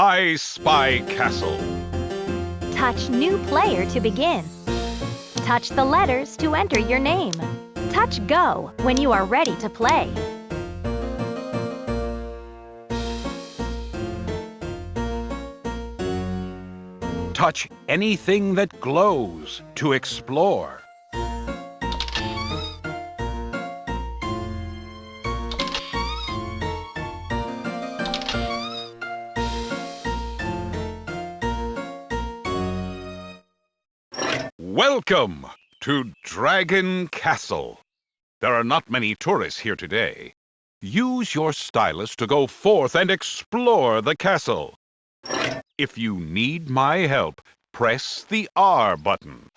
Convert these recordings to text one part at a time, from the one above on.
I Spy Castle. Touch New Player to begin. Touch the letters to enter your name. Touch Go when you are ready to play. Touch anything that glows to explore. Welcome to Dragon Castle. There are not many tourists here today. Use your stylus to go forth and explore the castle. If you need my help, press the R button.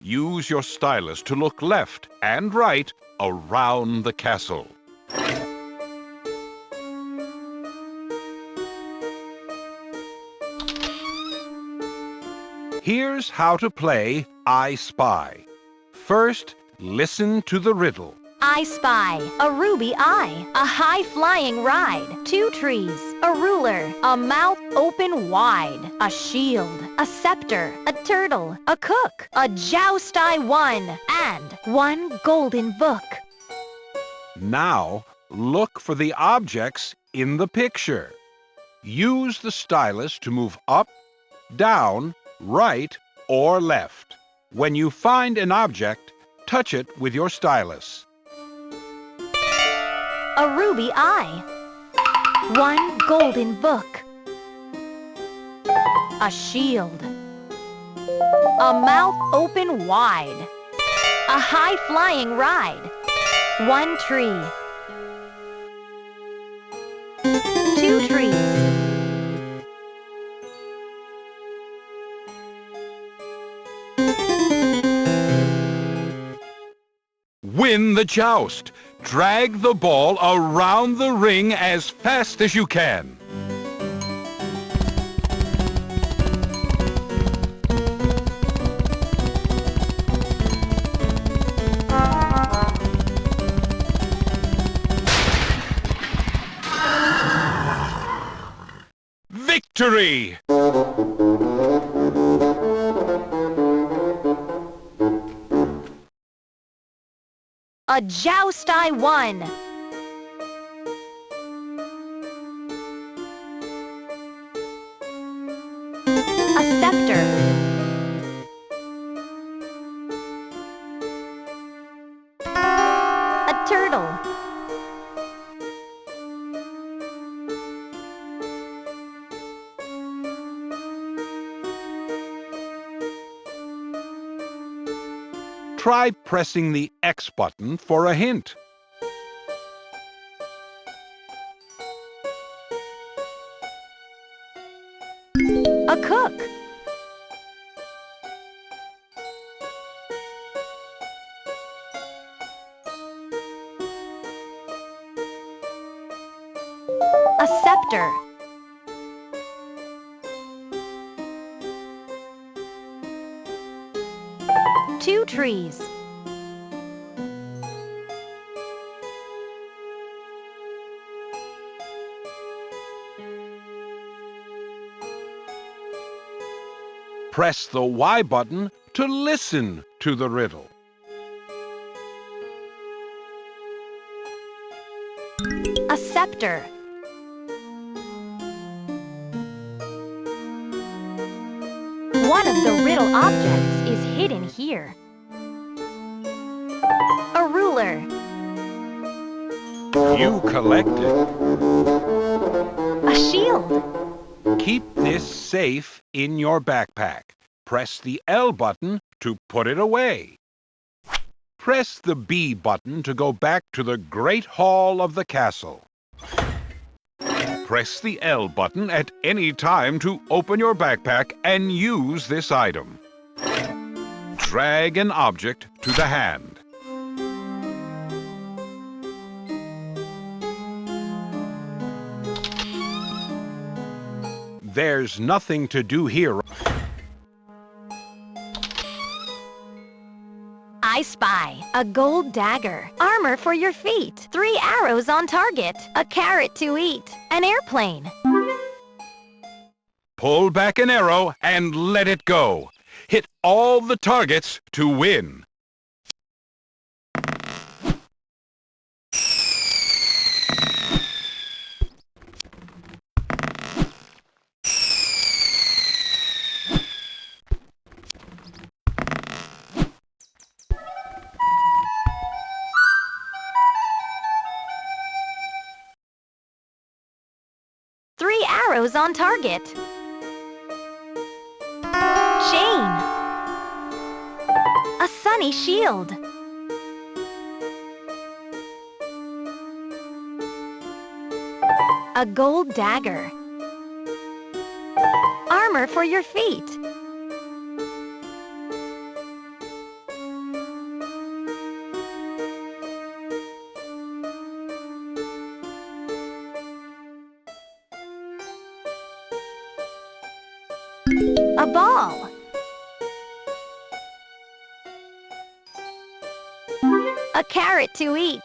Use your stylus to look left and right around the castle. Here's how to play I Spy. First, listen to the riddle. I spy a ruby eye, a high-flying ride, 2 trees, a ruler, a mouth open wide, a shield, a scepter, a turtle, a cook, a joust I won, and 1 golden book. Now, look for the objects in the picture. Use the stylus to move up, down, right, or left. When you find an object, touch it with your stylus. A ruby eye, 1 golden book, a shield, a mouth open wide, a high-flying ride, 1 tree, 2 trees, Win the joust. Drag the ball around the ring as fast as you can. Victory! a joust I won. A scepter. A turtle. Try pressing the X button for a hint. A cook. A scepter. Two trees. Press the Y button to listen to the riddle. A scepter. One of the riddle objects is hidden here. A ruler. You collected. A shield. Keep this safe in your backpack. Press the L button to put it away. Press the B button to go back to the Great Hall of the castle. Press the L button at any time to open your backpack and use this item. Drag an object to the hand. There's nothing to do here. I I spy a gold dagger, armor for your feet, 3 arrows on target, a carrot to eat, an airplane. Pull back an arrow and let it go. Hit all the targets to win. Three arrows on target. Chain. A sunny shield. A gold dagger. Armor for your feet. A ball. A carrot to eat.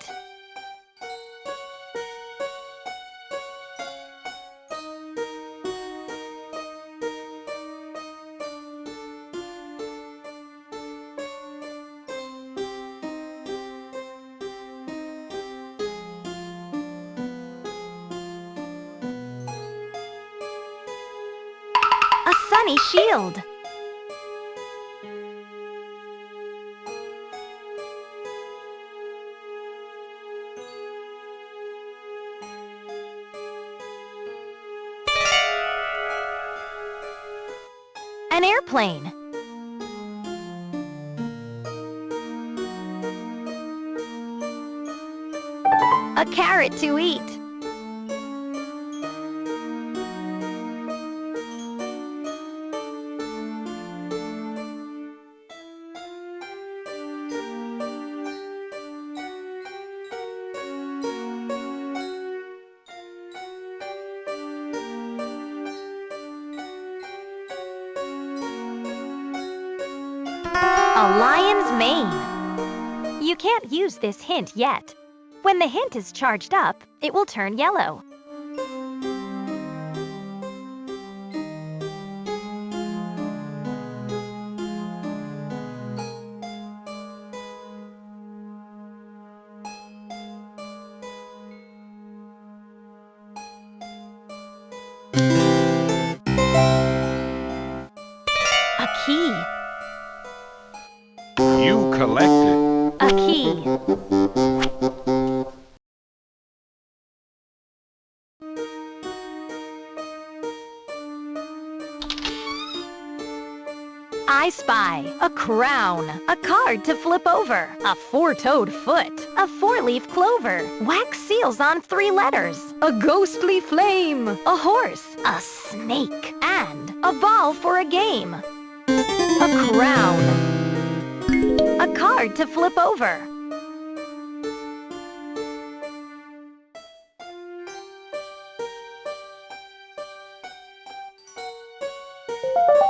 A sunny shield. An airplane. A carrot to eat. A lion's mane. You can't use this hint yet. When the hint is charged up, it will turn yellow. A key. You collected. A key. I spy a crown, a card to flip over, a 4-toed foot, a 4-leaf clover, wax seals on 3 letters, a ghostly flame, a horse, a snake, and a ball for a game. A crown. A card to flip over.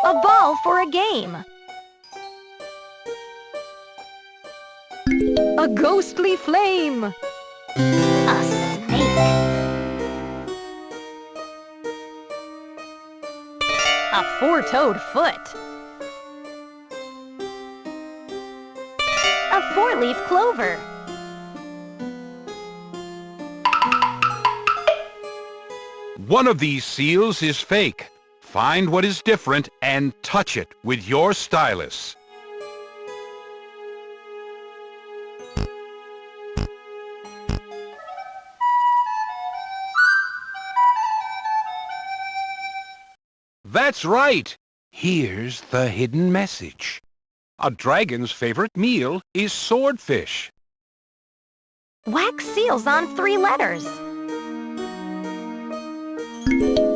A ball for a game. A ghostly flame. A snake. A 4-toed foot. A 4-leaf clover. One of these seals is fake. Find what is different and touch it with your stylus. That's right! Here's the hidden message. A dragon's favorite meal is swordfish. Wax seals on 3 letters.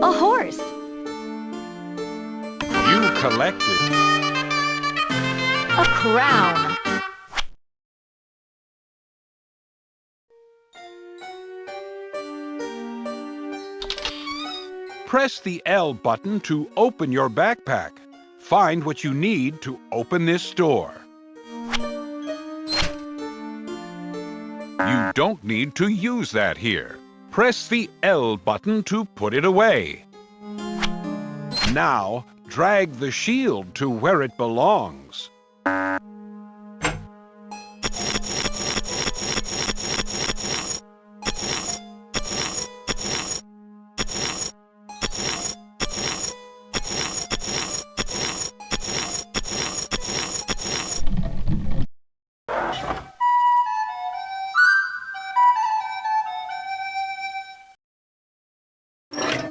A horse. You collected. A crown. Press the L button to open your backpack. Find what you need to open this door. You don't need to use that here. Press the L button to put it away. Now, drag the shield to where it belongs.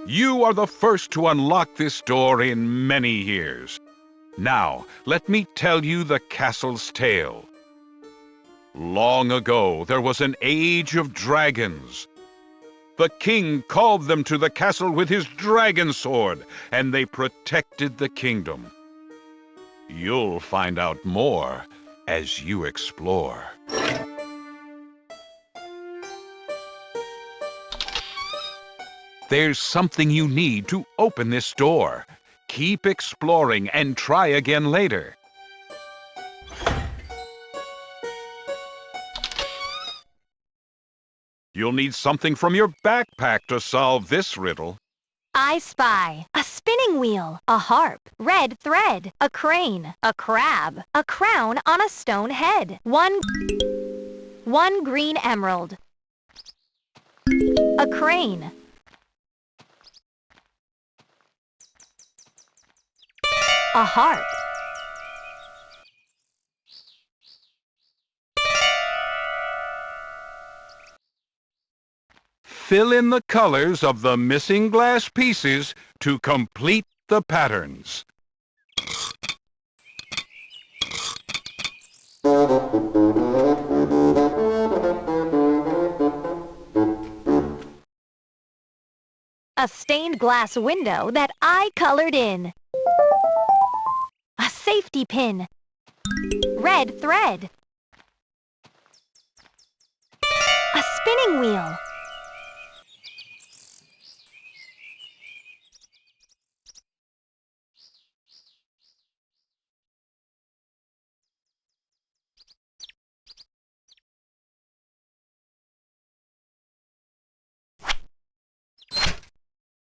You are the first to unlock this door in many years. Now, let me tell you the castle's tale. Long ago, there was an age of dragons. The king called them to the castle with his dragon sword, and they protected the kingdom. You'll find out more as you explore. There's something you need to open this door. Keep exploring and try again later. You'll need something from your backpack to solve this riddle. I spy a spinning wheel, a harp, red thread, a crane, a crab, a crown on a stone head, one green emerald, a crane, a harp, Fill in the colors of the missing glass pieces to complete the patterns. a stained glass window that I colored in, a safety pin, red thread, a spinning wheel,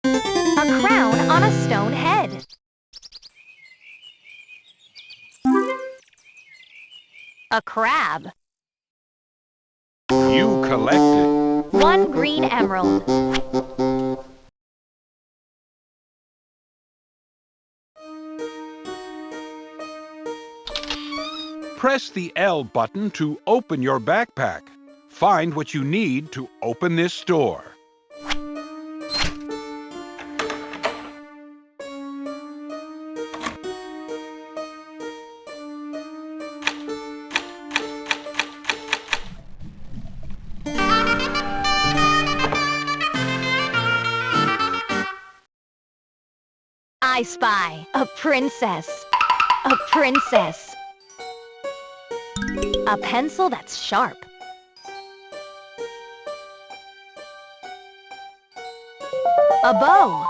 a crown on a stone head, a crab, You collected. one green emerald, Press the L button to open your backpack. Find what you need to open this door. I spy a princess, a princess, a pencil that's sharp, a bow,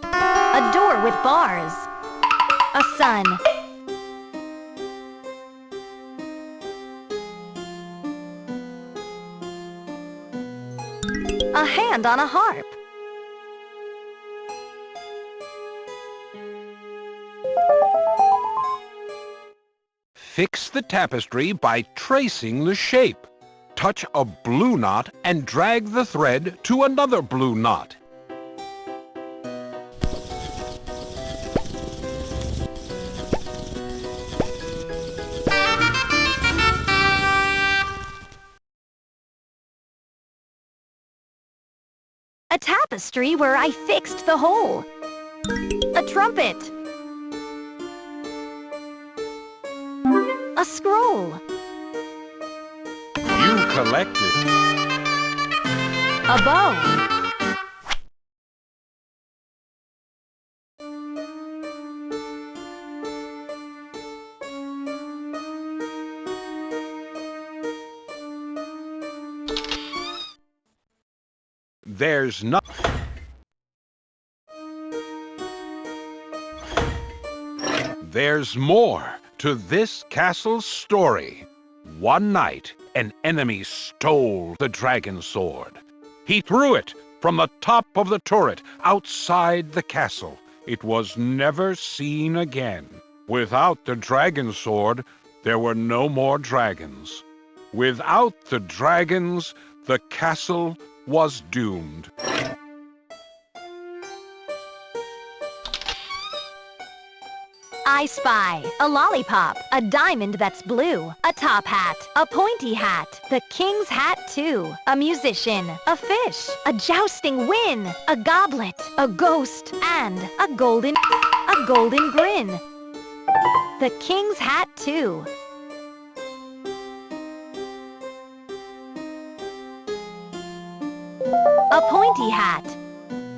a door with bars, a sun, a hand on a harp, Fix the tapestry by tracing the shape. Touch a blue knot and drag the thread to another blue knot. a tapestry where I fixed the hole, a trumpet, a scroll, You collected. a bow, There's no... There There's more to this castle's story. One night, an enemy stole the dragon sword. He threw it from the top of the turret outside the castle. It was never seen again. Without the dragon sword, there were no more dragons. Without the dragons, the castle was doomed. I spy a lollipop, a diamond that's blue, a top hat, a pointy hat, the king's hat too, a musician, a fish, a jousting win, a goblet, a ghost, and a golden grin. The king's hat too. A pointy hat,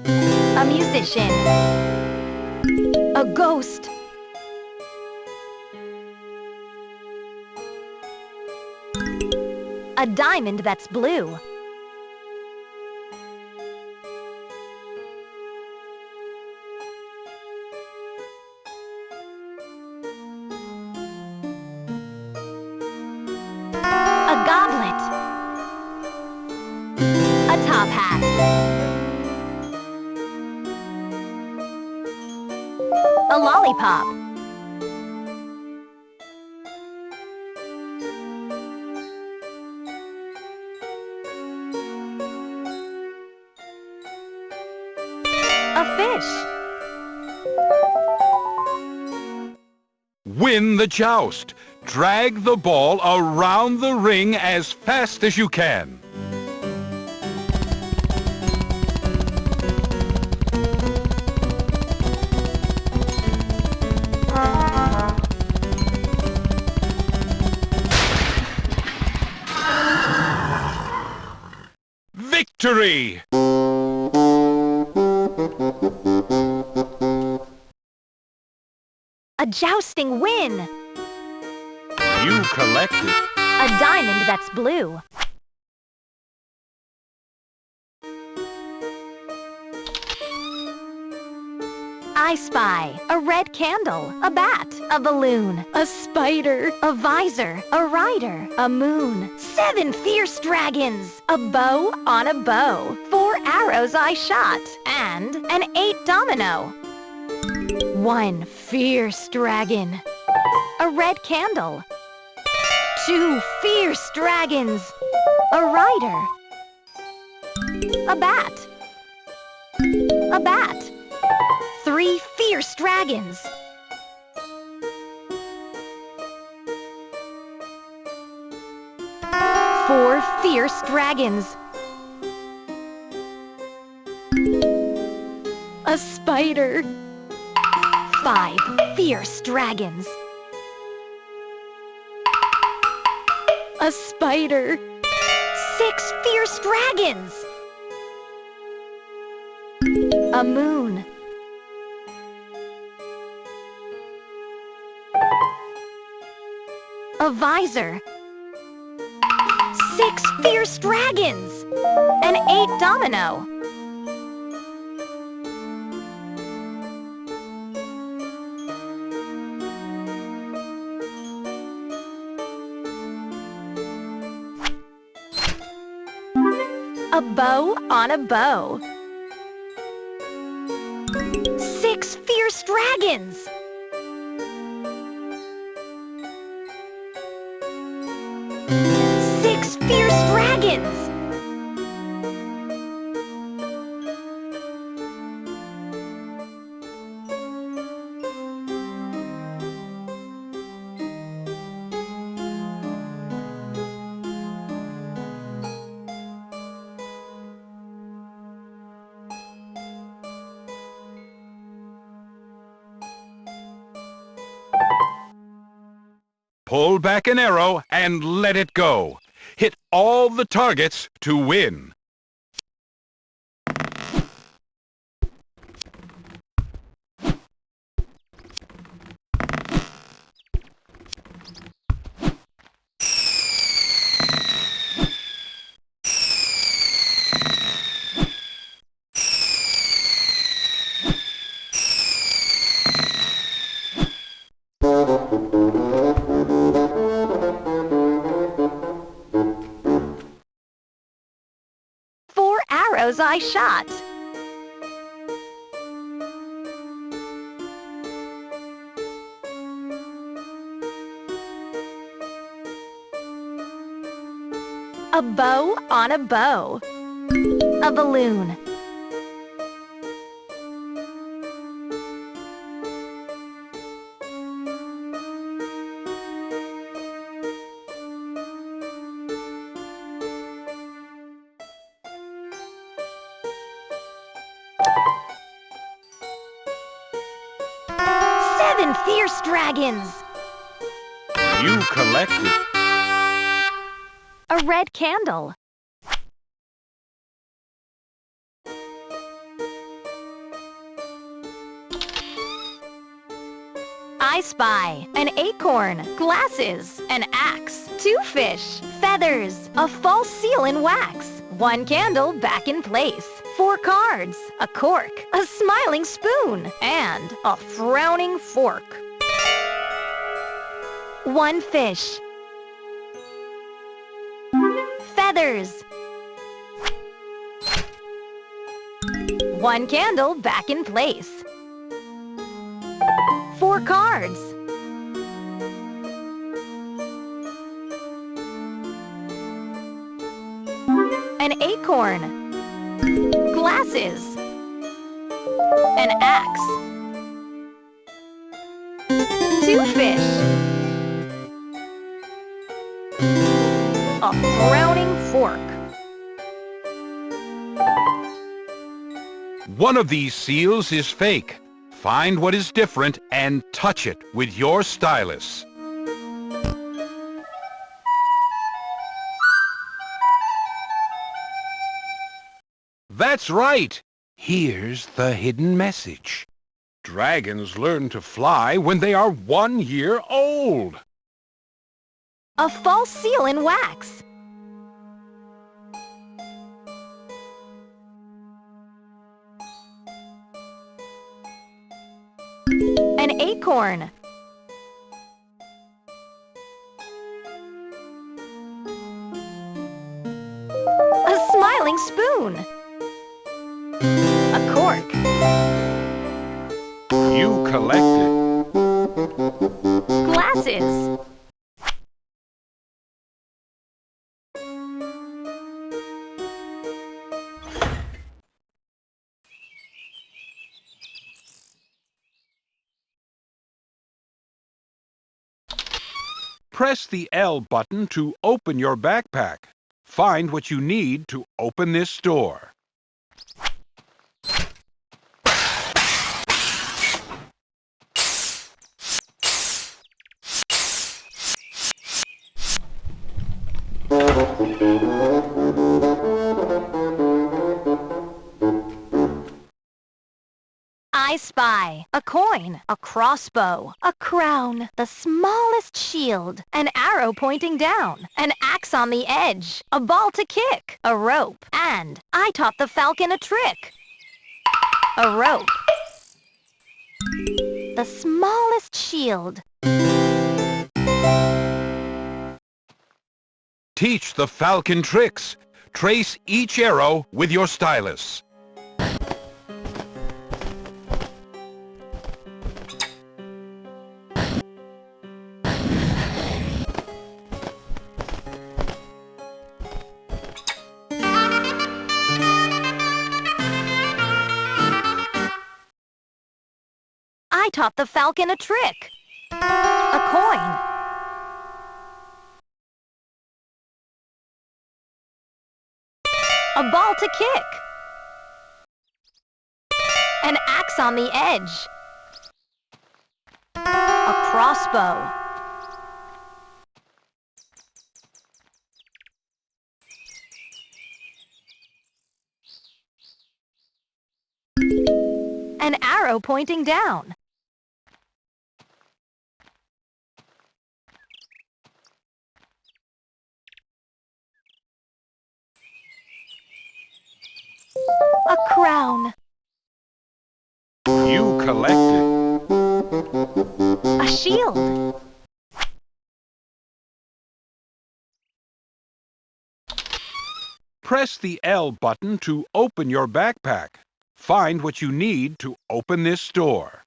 a musician, a ghost, a diamond that's blue. A goblet. A top hat. A lollipop. A fish. Win the joust. Drag the ball around the ring as fast as you can. Victory! A jousting win. You collected A diamond that's blue. I spy a red candle, a bat, a balloon, a spider, a visor, a rider, a moon, 7 fierce dragons, a bow on a bow, 4 arrows I shot, and an 8 domino. 1 fierce dragon, a red candle, 2 fierce dragons, a rider, a bat, 3 fierce dragons, 4 fierce dragons, a spider, 5 fierce dragons, a spider, 6 fierce dragons, a moon, a visor, 6 fierce dragons, an 8 domino. A bow on a bow. 6 fierce dragons. Six fierce dragons. Pull back an arrow and let it go. Hit all the targets to win. arrows I shot. A bow on a bow. A balloon. Seven fierce dragons. You collected. A red candle. I spy an acorn, glasses, an axe, 2 fish, feathers, a false seal in wax, 1 candle back in place, 4 cards, a cork, a smiling spoon, and a frowning fork. 1 fish. Feathers. 1 candle back in place. 4 cards. An acorn. Glasses. An axe. 2 fish. A frowning fork. One of these seals is fake. Find what is different and touch it with your stylus. That's right! Here's the hidden message. Dragons learn to fly when they are 1 year old. A false seal in wax. An acorn. A smiling spoon. A cork. You collected. Glasses. Press the L button to open your backpack. Find what you need to open this door. I spy a coin, a crossbow, a crown, the smallest shield, an arrow pointing down, an axe on the edge, a ball to kick, a rope, and I taught the falcon a trick. A rope. The smallest shield. Teach the falcon tricks. Trace each arrow with your stylus. I taught the falcon a trick. A coin. A ball to kick. An axe on the edge. A crossbow. An arrow pointing down. A crown. You collected. A shield. Press the L button to open your backpack. Find what you need to open this door.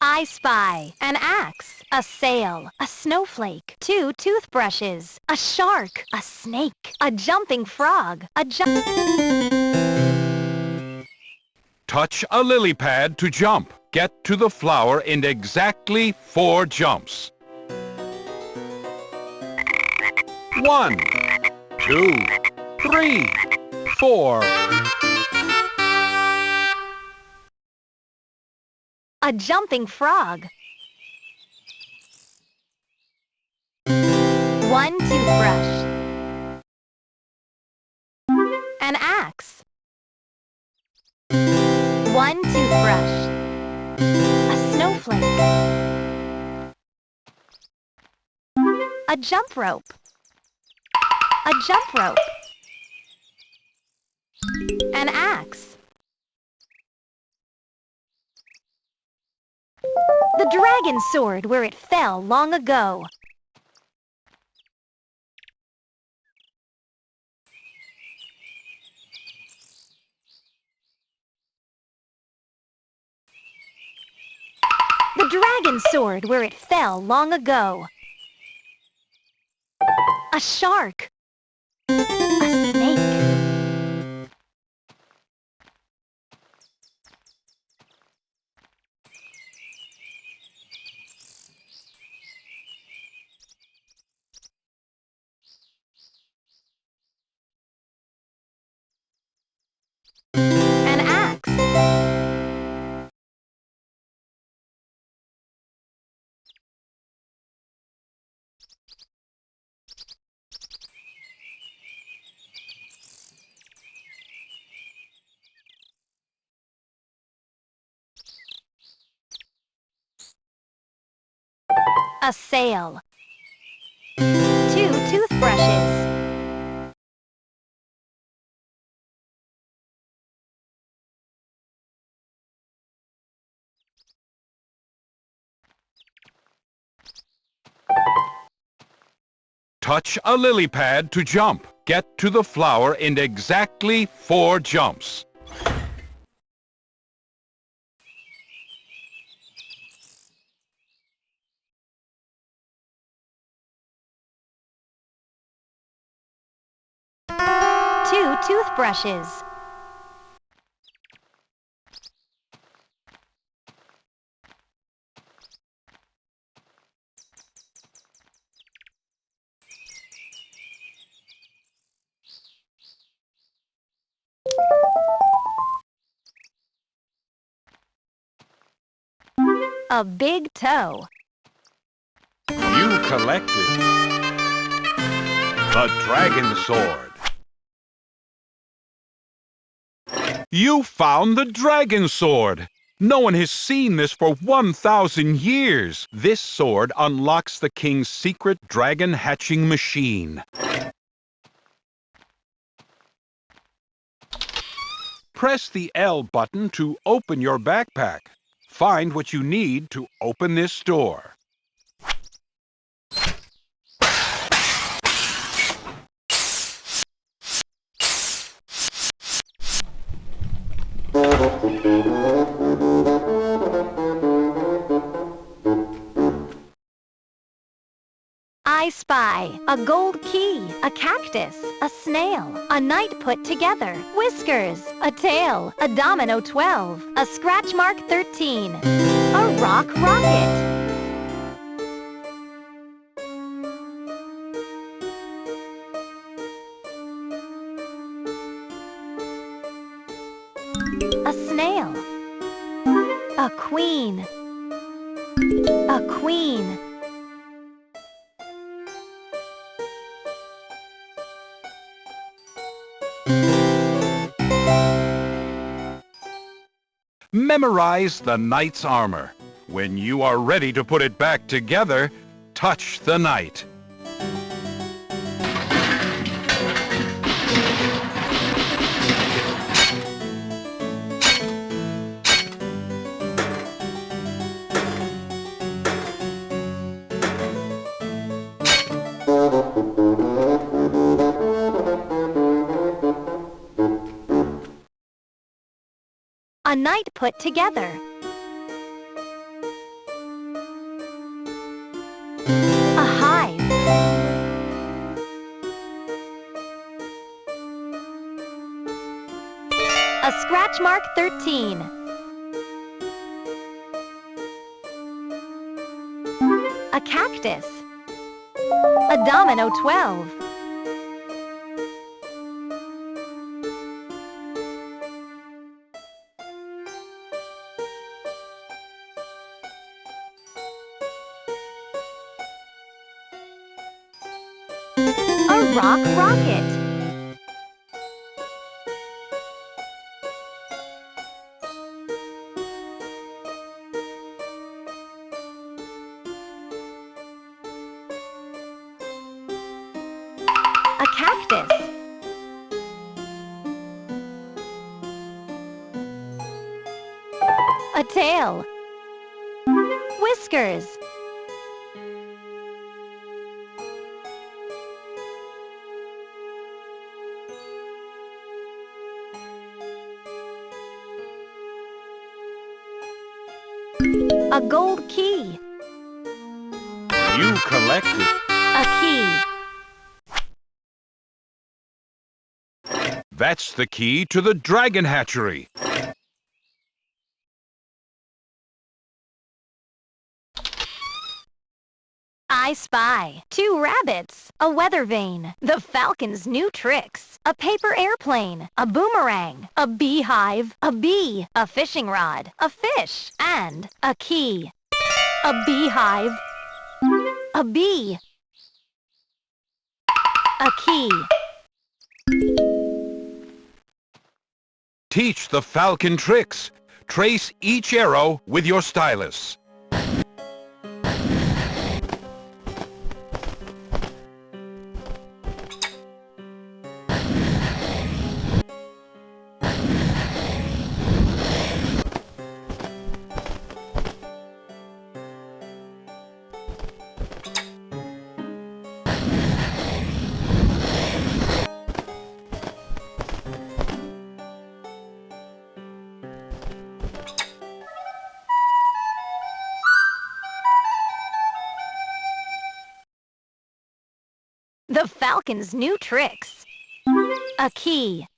I spy an axe, a sail, a snowflake, 2 toothbrushes, a shark, a snake, a jumping frog, Touch a lily pad to jump. Get to the flower in exactly 4 jumps. 1, 2, 3, 4. a jumping frog. 1 toothbrush. An axe. 1 toothbrush. A snowflake. A jump rope. A jump rope. An axe. The dragon sword where it fell long ago. The dragon sword where it fell long ago. A shark. A snake. An axe. A sail. 2 toothbrushes. Touch a lily pad to jump. Get to the flower in exactly 4 jumps. Two toothbrushes. A big toe. You collected the dragon sword. You found the dragon sword. No one has seen this for 1,000 years. This sword unlocks the king's secret dragon hatching machine. Press the L button to open your backpack. Find what you need to open this door. I spy a gold key, a cactus, a snail, a knight put together, whiskers, a tail, a domino 12, a scratch mark 13, a rock rocket. A snail. A queen. A queen. Memorize the knight's armor. When you are ready to put it back together, touch the knight. A knight put together. A hive. A scratch mark 13. A cactus. A domino 12. A rock rocket. A cactus. A tail. Whiskers. A gold key. You collected. A key. That's the key to the dragon hatchery. I spy 2 rabbits, a weather vane, the falcon's new tricks, a paper airplane, a boomerang, a beehive, a bee, a fishing rod, a fish, and a key. A beehive, a bee, a key. Teach the falcon tricks. Trace each arrow with your stylus. The falcon's new tricks. A key.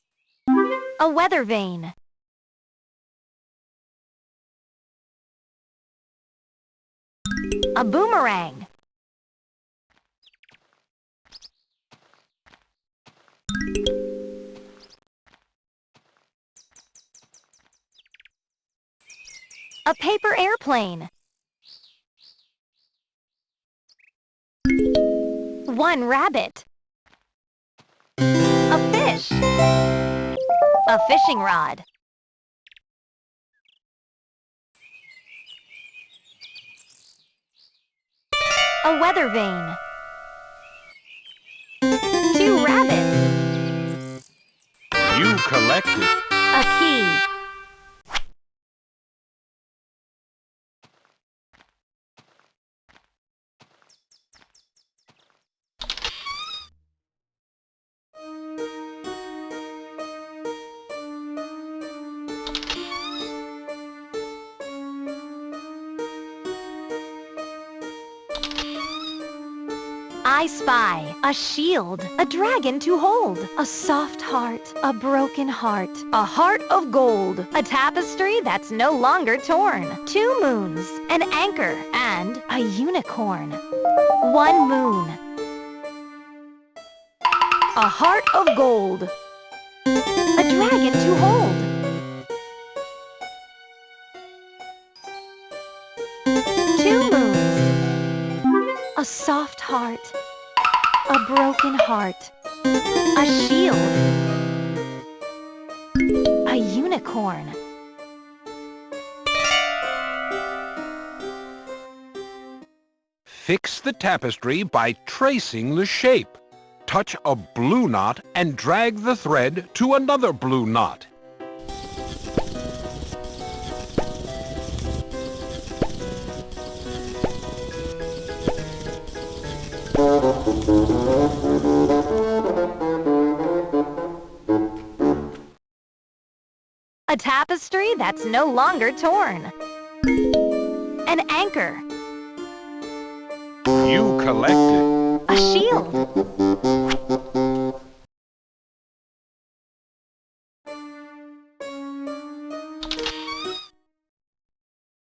A weather vane. A boomerang. A paper airplane. 1 rabbit. A fish. A fishing rod. A weather vane. 2 rabbits. You collected. A key. I spy a shield, a dragon to hold, a soft heart, a broken heart, a heart of gold, a tapestry that's no longer torn, 2 moons, an anchor, and a unicorn. 1 moon. A heart of gold, a dragon to hold. 2 moons. A soft heart. A broken heart. A shield. A unicorn. Fix the tapestry by tracing the shape. Touch a blue knot and drag the thread to another blue knot. A tapestry that's no longer torn. An anchor. You collected. A shield.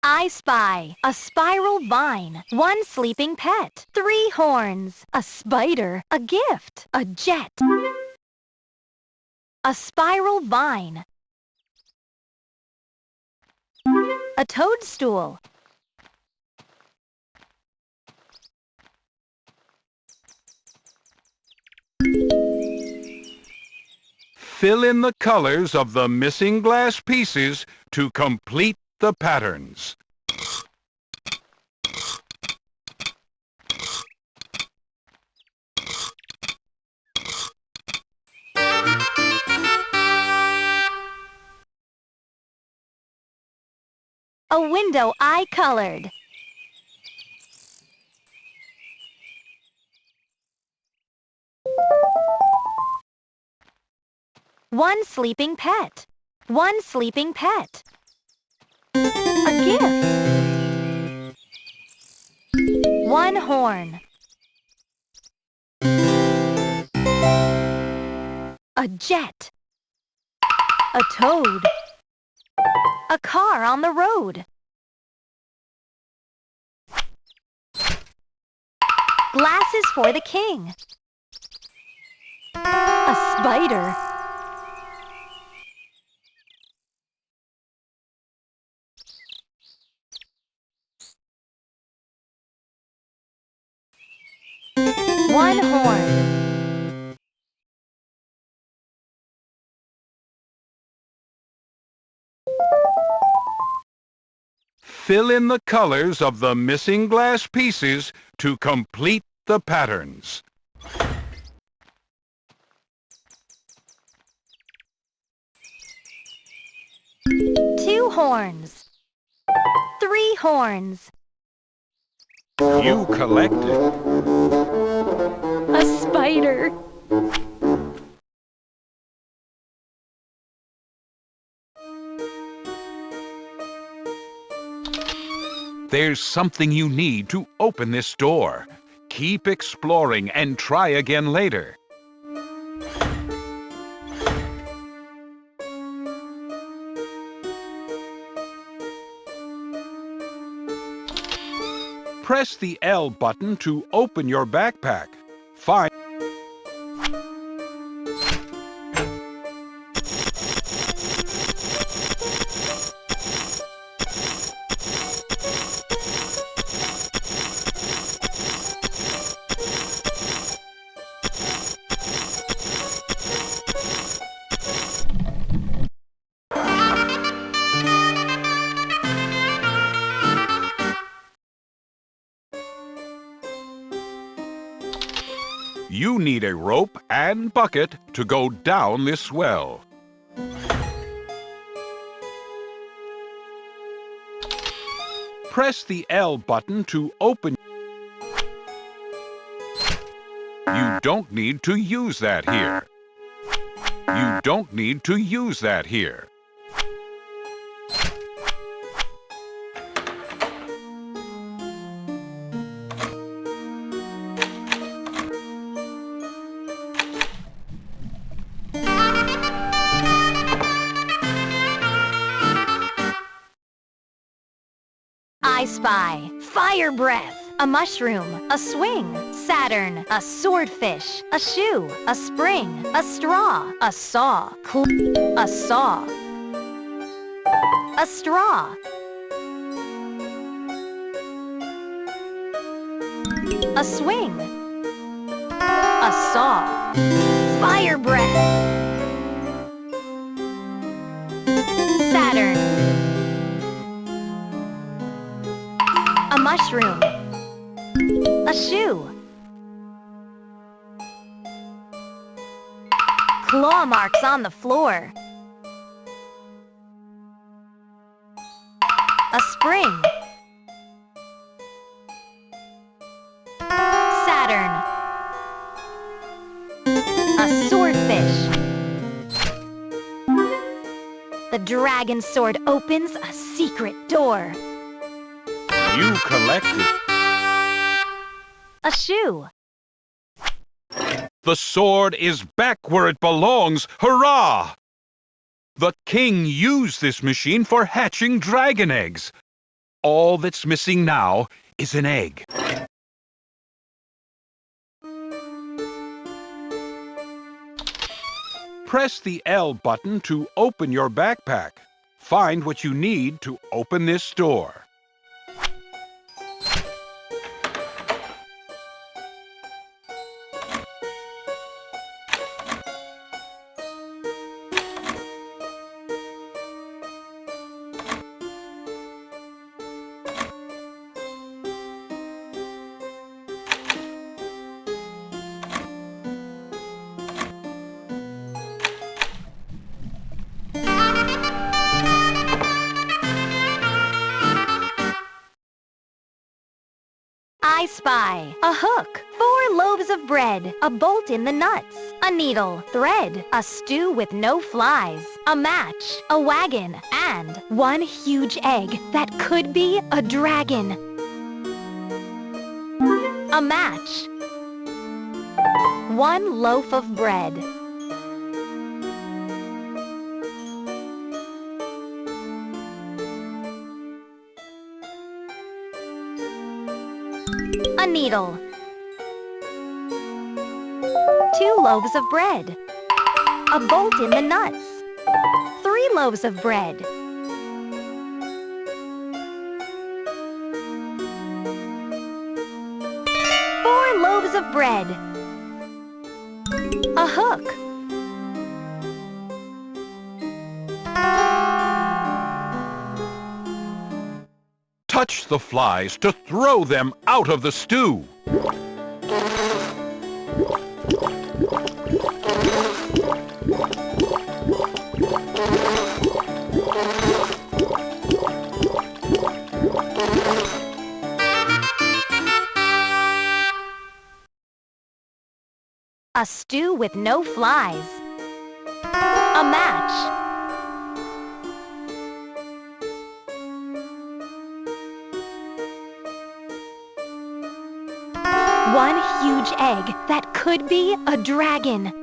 I spy a spiral vine, one sleeping pet, 3 horns, a spider, a gift, a jet. A spiral vine. A toadstool. Fill in the colors of the missing glass pieces to complete the patterns. A window I colored. One sleeping pet. One sleeping pet. A gift. 1 horn. A jet. A toad. A car on the road. Glasses for the king. A spider. One horn. Fill in the colors of the missing glass pieces to complete the patterns. Two horns. 3 horns. You collected. A spider. There's something you need to open this door. Keep exploring and try again later. Press the L button to open your backpack. Find You need a rope and bucket to go down this well. Press the L button to open. You don't need to use that here. You don't need to use that here. I spy fire breath, a mushroom, a swing, Saturn, a swordfish, a shoe, a spring, a straw, a saw, a saw, a straw, a swing, a saw, fire breath, Saturn, a mushroom, A shoe. Claw marks on the floor. A spring. Saturn. A swordfish. The dragon sword opens a secret door. You collected. A shoe. The sword is back where it belongs. Hurrah! The king used this machine for hatching dragon eggs. All that's missing now is an egg. Press the L button to open your backpack. Find what you need to open this door. I spy a hook, 4 loaves of bread, a bolt in the nuts, a needle, thread, a stew with no flies, a match, a wagon, and 1 huge egg that could be a dragon. A match. 1 loaf of bread. A needle. 2 loaves of bread. A bolt in the nuts. 3 loaves of bread. 4 loaves of bread. A hook. Touch the flies to throw them out of the stew. A stew with no flies. A match. One huge egg that could be a dragon.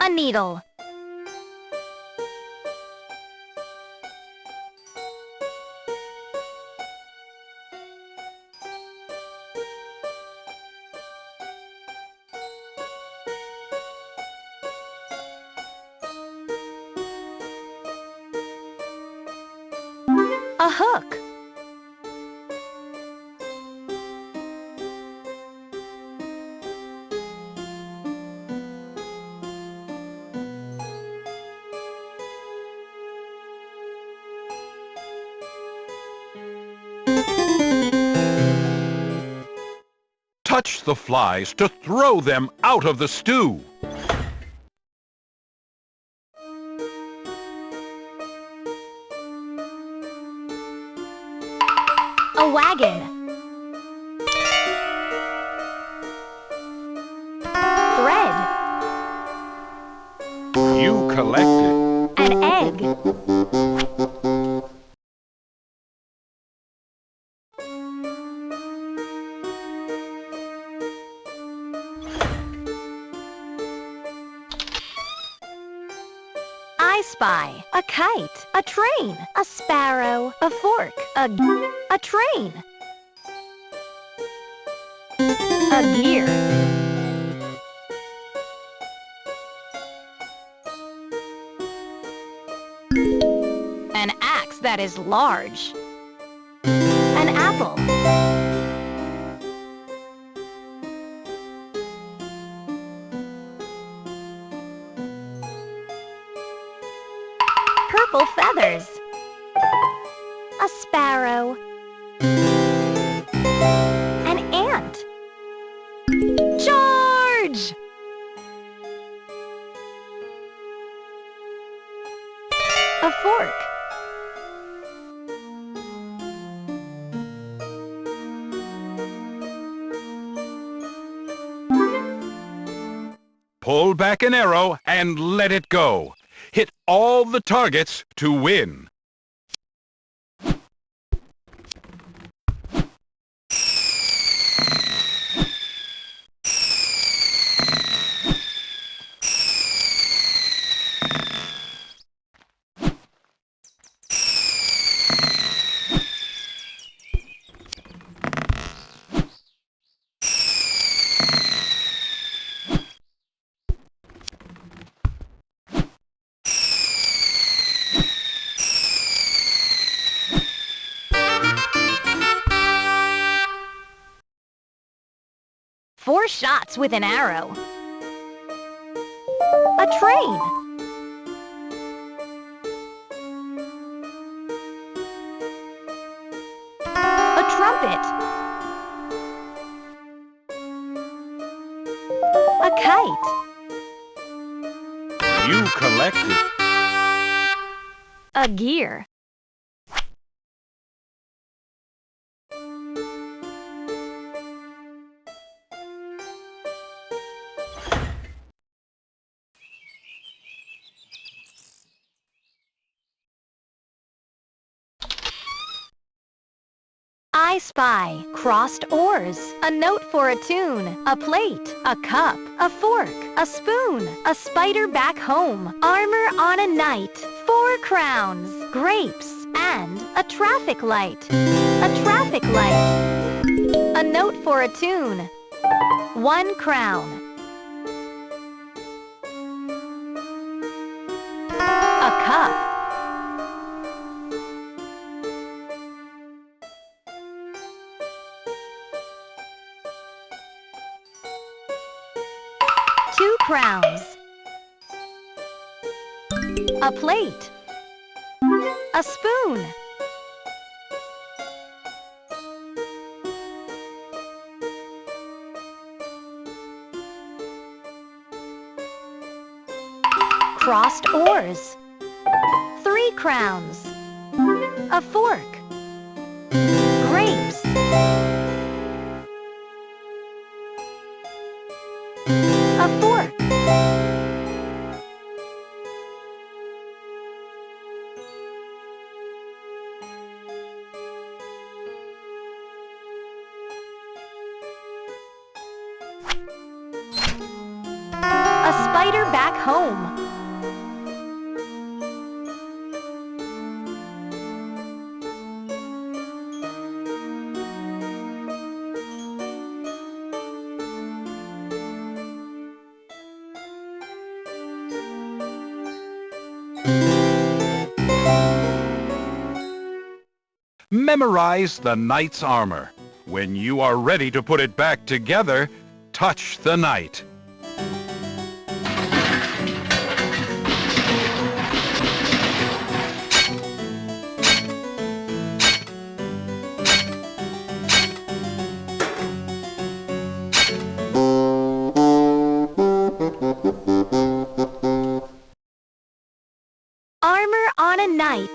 A needle. A hook. Touch the flies to throw them out of the stew. A wagon. Thread. You collected. An egg. I spy a kite, a train, a sparrow, a fork, a train, a gear, an axe that is large, an apple, purple feathers. A sparrow. An ant. Charge! A fork. Pull back an arrow and let it go. Hit all the targets to win. Four shots with an arrow. A train. A trumpet. A kite. You collected. A gear. I spy crossed oars, a note for a tune, a plate, a cup, a fork, a spoon, a spider back home, armor on a knight, 4 crowns, grapes, and a traffic light. A traffic light. A note for a tune, 1 crown. A cup. Two crowns. A plate. A spoon. Crossed oars. 3 crowns. A fork. Grapes. A fork. A spider back home. Memorize the knight's armor. When you are ready to put it back together, touch the knight. Armor on a knight.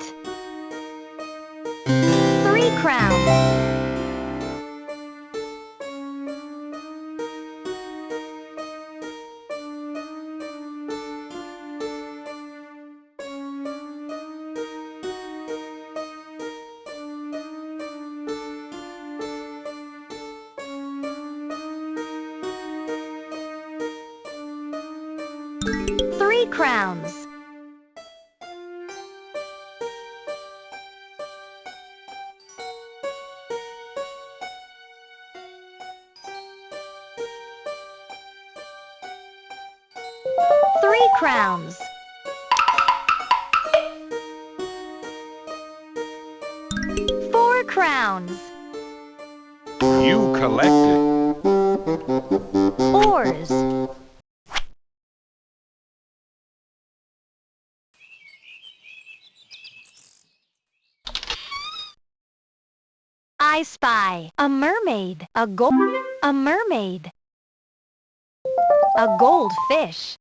3 crowns.3 crowns. Three crowns. Four crowns. You collected. Oars. I spy a mermaid, a mermaid, a goldfish,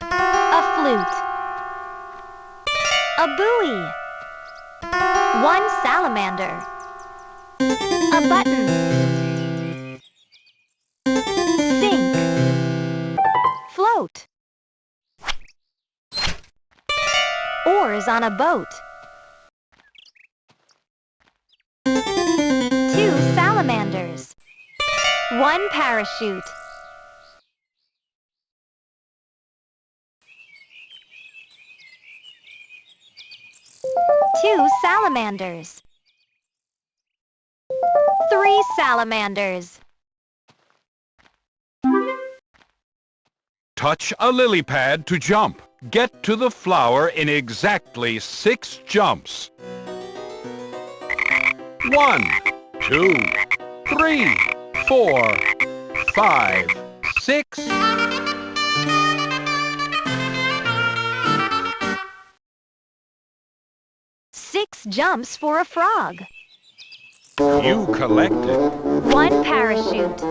a flute, a buoy, one salamander, a button, sink, float, oars on a boat, two salamanders, one parachute, two salamanders, three salamanders. Touch a lily pad to jump. Get to the flower in exactly 6 jumps. 1, 2, 3, 4, 5, 6. Six jumps for a frog. You collected. One parachute.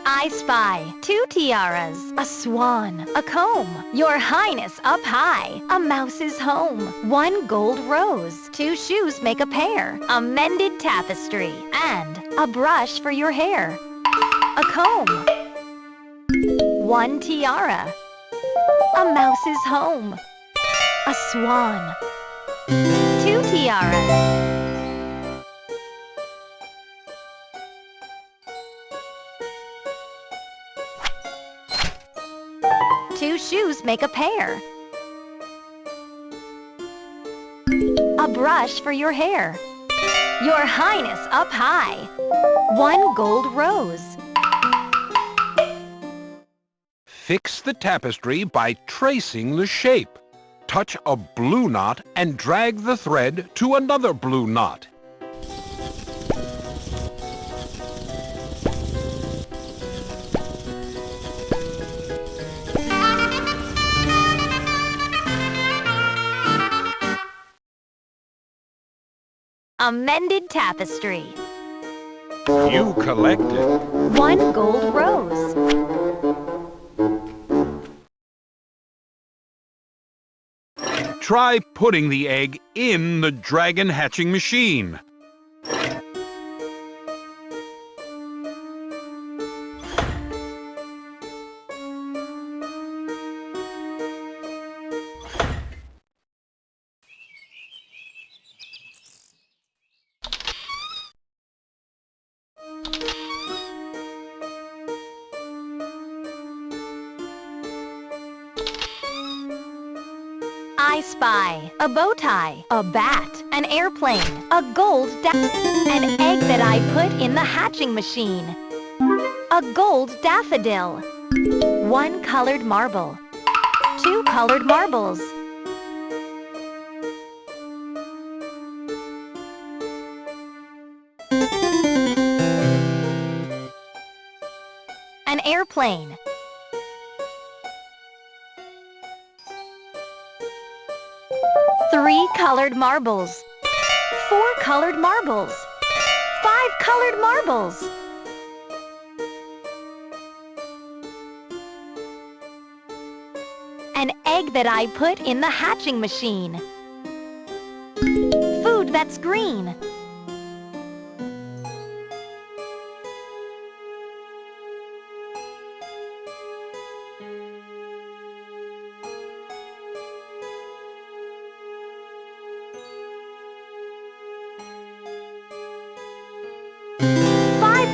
I spy 2 tiaras, a swan, a comb, your highness up high, a mouse's home, 1 gold rose, 2 shoes make a pair, a mended tapestry, and a brush for your hair, a comb, 1 tiara, a mouse's home, a swan, 2 tiaras. Two shoes make a pair. A brush for your hair. Your highness up high. 1 gold rose. Fix the tapestry by tracing the shape. Touch a blue knot and drag the thread to another blue knot. A mended tapestry. You collected. 1 gold rose. Try putting the egg in the dragon hatching machine. I spy a bow tie, a bat, an airplane, a gold an egg that I put in the hatching machine, a gold daffodil, 1 colored marble, 2 colored marbles, an airplane, 3 colored marbles, 4 colored marbles, 5 colored marbles, an egg that I put in the hatching machine, food that's green,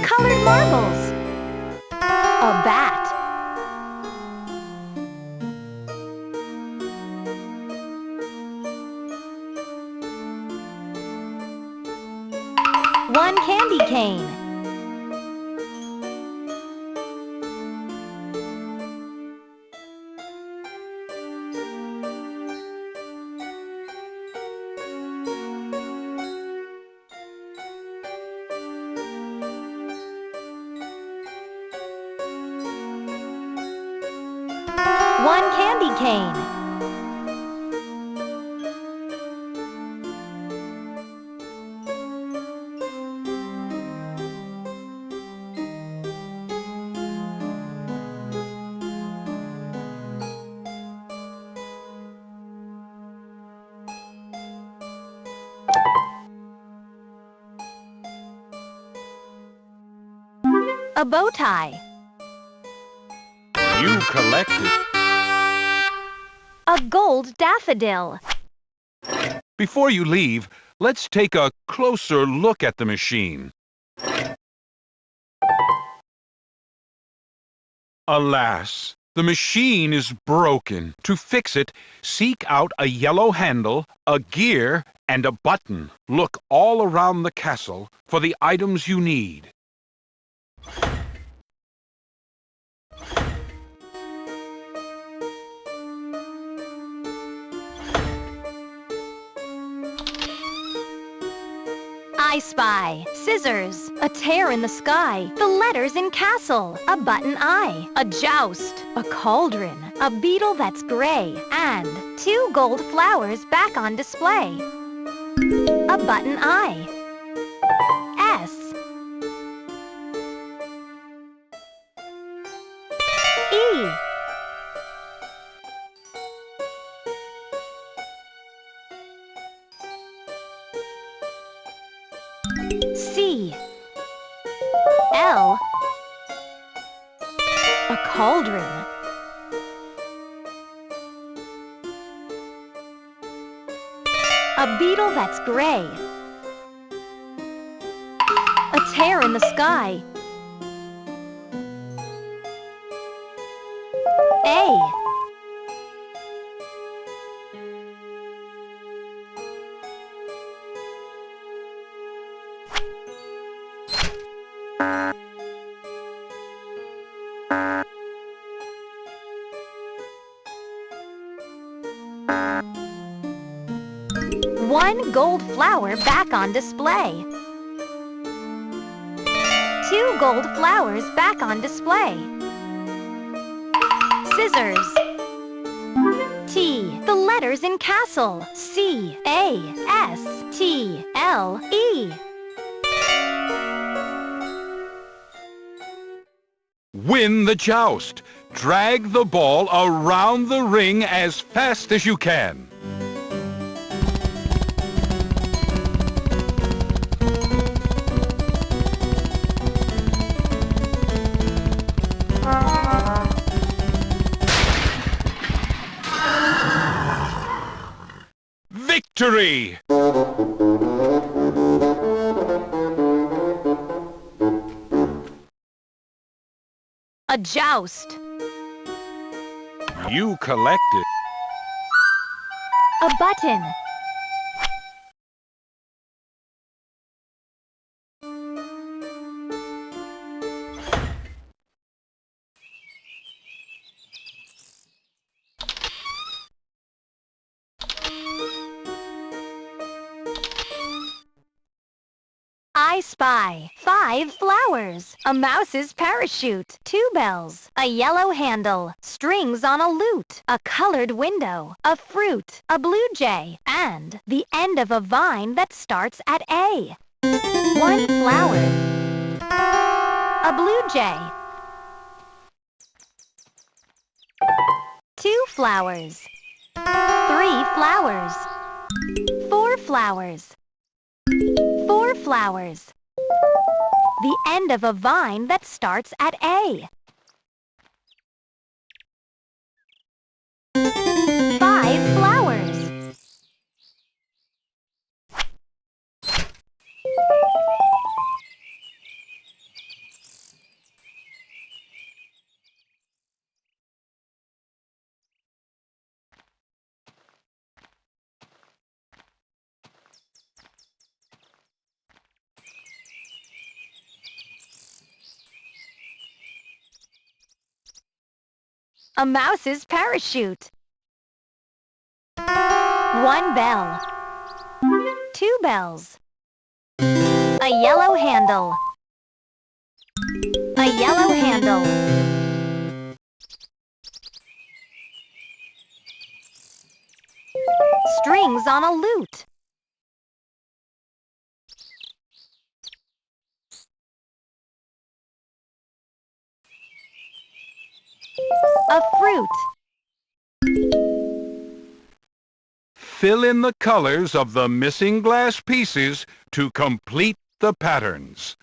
colored marbles, a bat, one candy cane, cane. A bow tie. You collected. A gold daffodil. Before you leave, let's take a closer look at the machine. Alas, the machine is broken. To fix it, seek out a yellow handle, a gear, and a button. Look all around the castle for the items you need. I spy. Scissors. A tear in the sky. The letters in castle. A button eye. A joust. A cauldron. A beetle that's gray. And 2 gold flowers back on display. A button eye. S. E. C. L. A cauldron. A beetle that's gray. A tear in the sky. A. One gold flower back on display. 2 gold flowers back on display. Scissors. T. The letters in castle. C. A. S. T. L. E. Win the joust. Drag the ball around the ring as fast as you can. Victory! A joust. You collected. A button. I spy 5 flowers, a mouse's parachute, 2 bells, a yellow handle, strings on a lute, a colored window, a fruit, a blue jay, and the end of a vine that starts at A. 1 flower. A blue jay. 2 flowers. 3 flowers. 4 flowers. 4 flowers. The end of a vine that starts at A. 5 flowers. A mouse's parachute. 1 bell. 2 bells. A yellow handle. A yellow handle. strings on a lute. A fruit. Fill in the colors of the missing glass pieces to complete the patterns.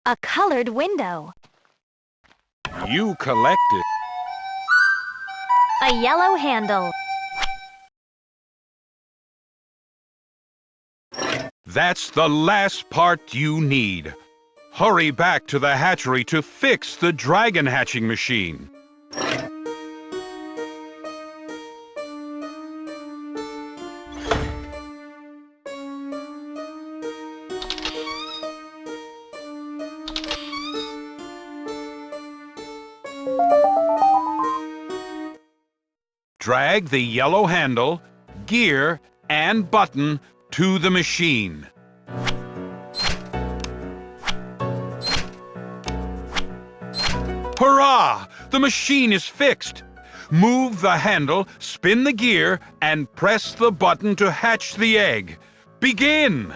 A colored window. You collected. A yellow handle. That's the last part you need. Hurry back to the hatchery to fix the dragon hatching machine. Drag the yellow handle, gear, and button to the machine. Hurrah! The machine is fixed. Move the handle, spin the gear, and press the button to hatch the egg. Begin!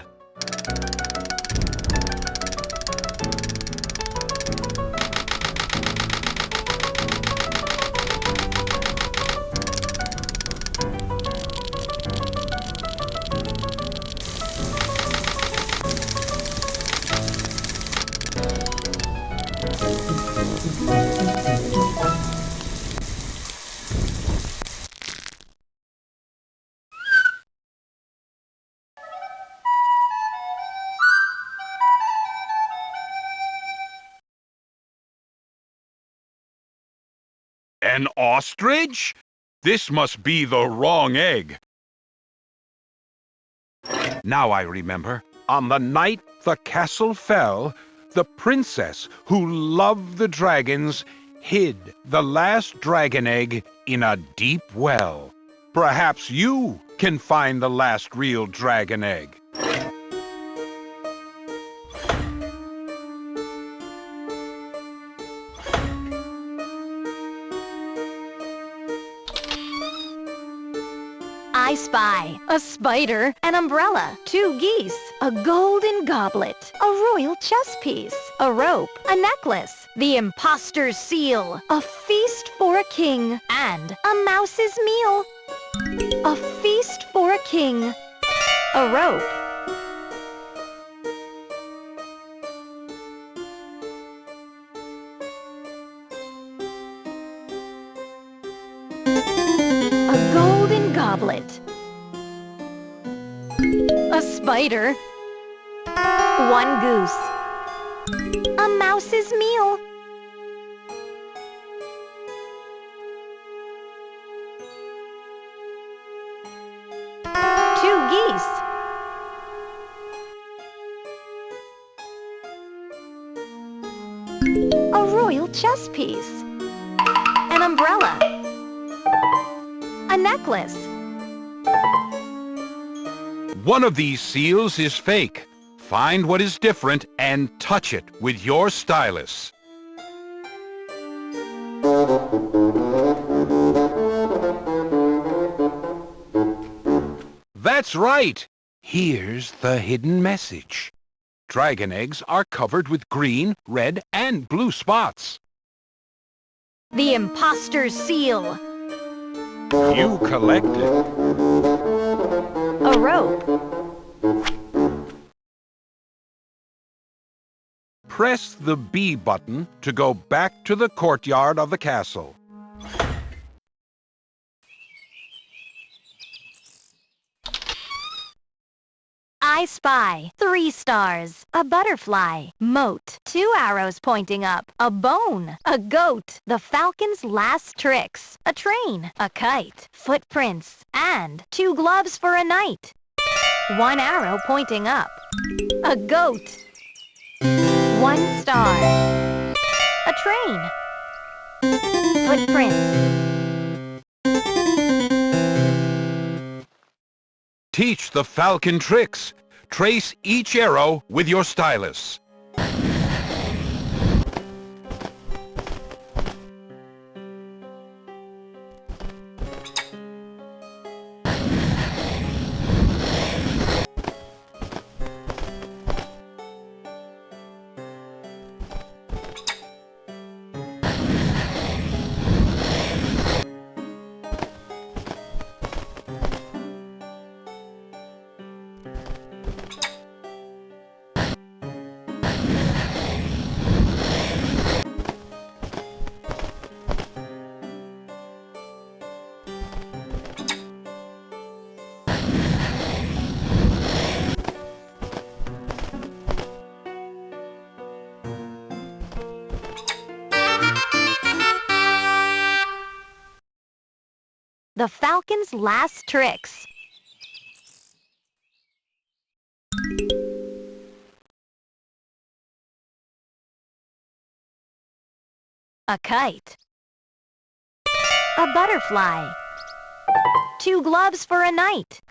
An ostrich? This must be the wrong egg. Now I remember. On the night the castle fell, the princess, who loved the dragons, hid the last dragon egg in a deep well. Perhaps you can find the last real dragon egg. I spy a spider, an umbrella, 2 geese, a golden goblet, a royal chess piece, a rope, a necklace, the imposter's seal, a feast for a king, and a mouse's meal. A feast for a king, a rope. A golden goblet. A spider. 1 goose. A mouse's meal. Two geese. A royal chess piece. An umbrella. A necklace. One of these seals is fake. Find what is different and touch it with your stylus. That's right! Here's the hidden message. Dragon eggs are covered with green, red, and blue spots. The imposter's seal. You collected. A rope. Press the B button to go back to the courtyard of the castle. I spy 3 stars, a butterfly, moat, 2 arrows pointing up, a bone, a goat, the falcon's last tricks, a train, a kite, footprints, and 2 gloves for a knight. 1 arrow pointing up, a goat, 1 star, a train, footprints, teach the falcon tricks. Trace each arrow with your stylus. The falcon's last tricks. A kite. A butterfly. 2 gloves for a night.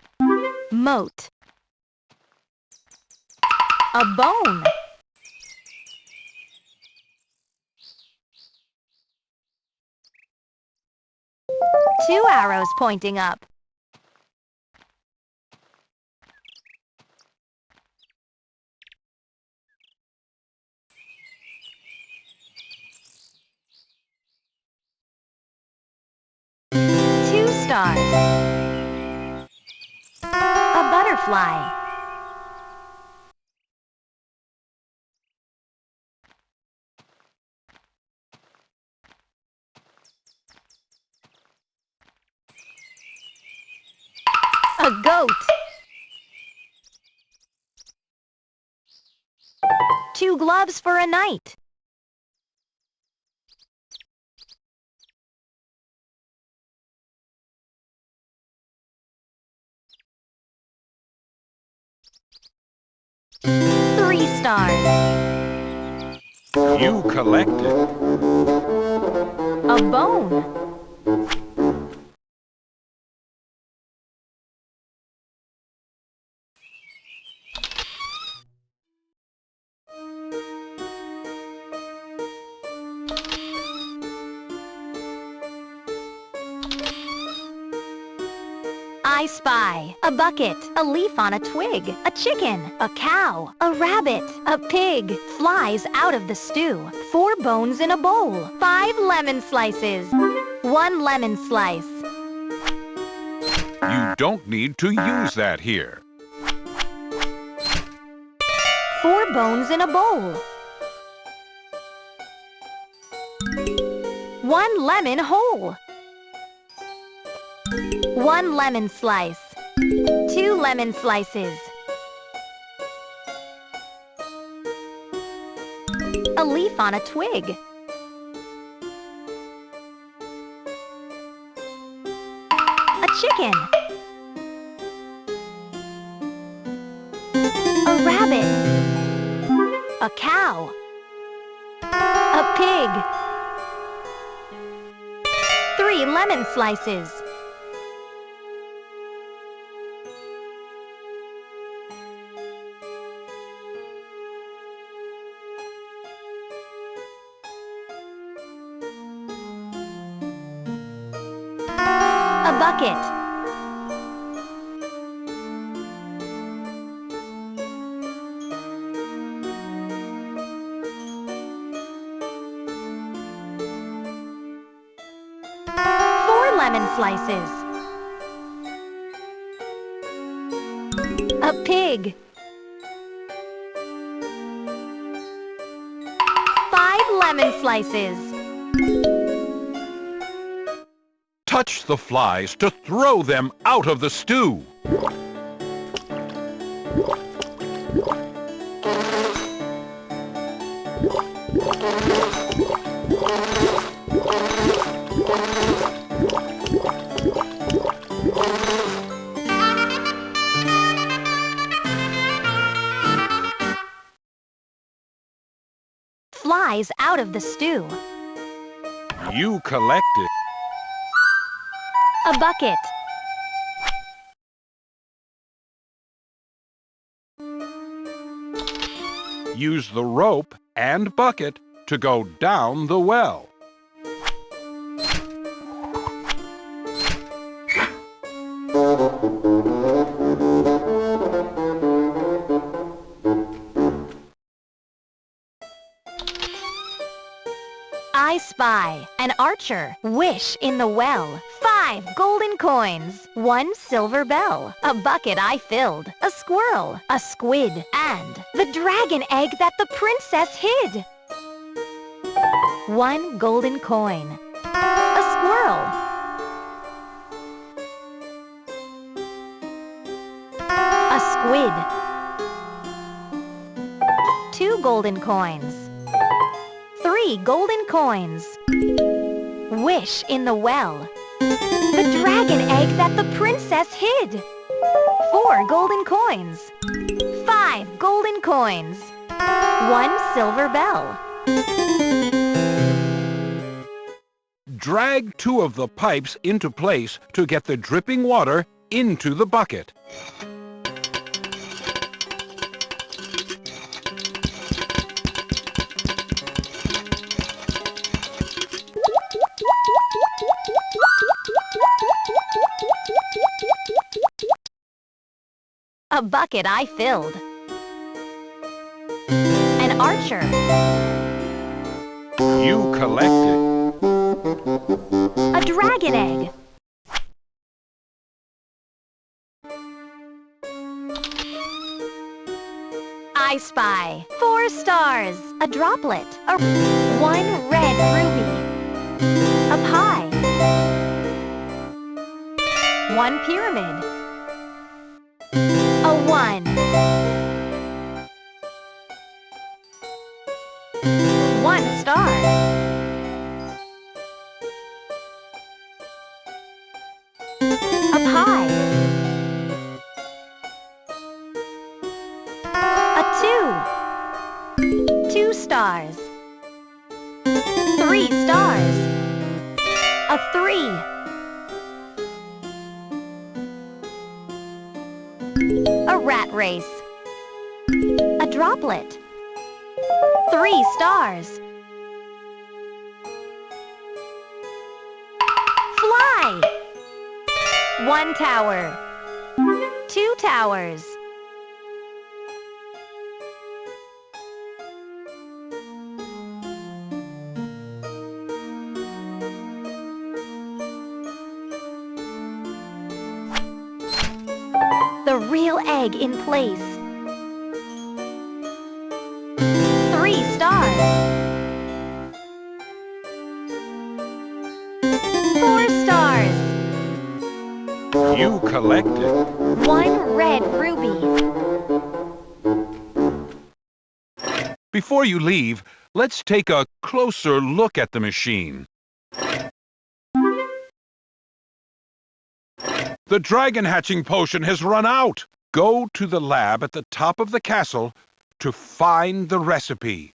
Moat. A bone. Two arrows pointing up. Two stars. A butterfly. A goat. 2 gloves for a night. Three stars. You collected. A bone. I spy a bucket, a leaf on a twig, a chicken, a cow, a rabbit, a pig flies out of the stew. 4 bones in a bowl, 5 lemon slices, 1 lemon slice. You don't need to use that here. 4 bones in a bowl. 1 lemon whole. 1 lemon slice. 2 lemon slices. A leaf on a twig. A chicken. A rabbit. A cow. A pig. 3 lemon slices. A bucket. Lemon slices. A pig. 5 lemon slices. Touch the flies to throw them out of the stew. Flies out of the stew. You collected. A bucket. Use the rope and bucket to go down the well. I spy an archer. Wish in the well. 5 golden coins. 1 silver bell. A bucket I filled. A squirrel. A squid. And the dragon egg that the princess hid. 1 golden coin. A squirrel. A squid. 2 golden coins. 3 golden coins. Wish in the well. The dragon egg that the princess hid. 4 golden coins. 5 golden coins. 1 silver bell. Drag 2 of the pipes into place to get the dripping water into the bucket. A bucket I filled. An archer. You collected. A dragon egg. I spy 4 stars. A droplet. 1 red ruby. A pie. 1 pyramid. A 1. 1 star. A pie. A 2. 2 stars. 3 stars. A 3. A rat race. A droplet. 3 stars. Fly! 1 tower. 2 towers. The real egg in place. 3 stars. 4 stars. You collected. 1 red ruby. Before you leave, let's take a closer look at the machine. The dragon hatching potion has run out. Go to the lab at the top of the castle to find the recipe.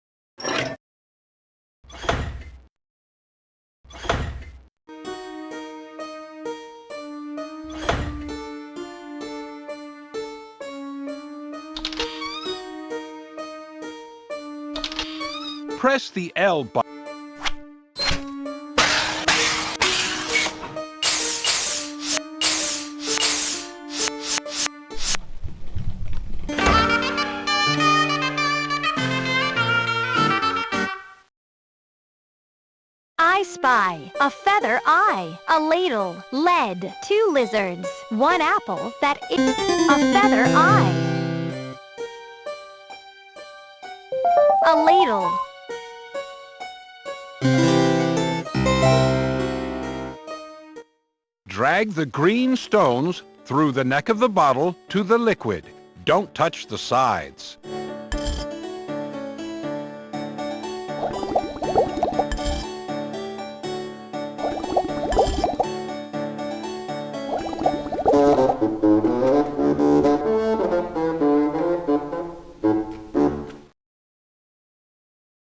Press the L button. I spy a feather eye, a ladle, lead, 2 lizards, 1 apple that is a feather eye. A ladle. Drag the green stones through the neck of the bottle to the liquid. Don't touch the sides.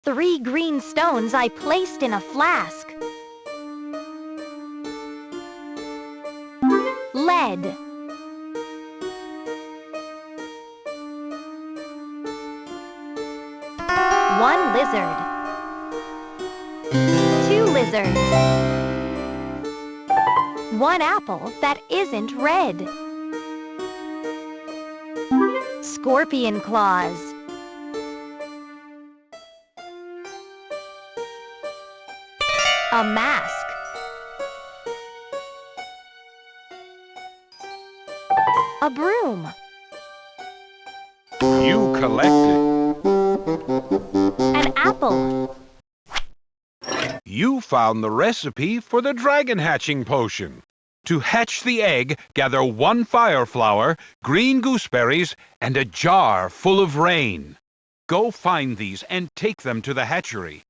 Three green stones I placed in a flask. Lead. 1 lizard. 2 lizards. 1 apple that isn't red. Scorpion claws. A mask. A broom. You collected. An apple. You found the recipe for the dragon hatching potion. To hatch the egg, gather 1 fire flower, green gooseberries, and a jar full of rain. Go find these and take them to the hatchery.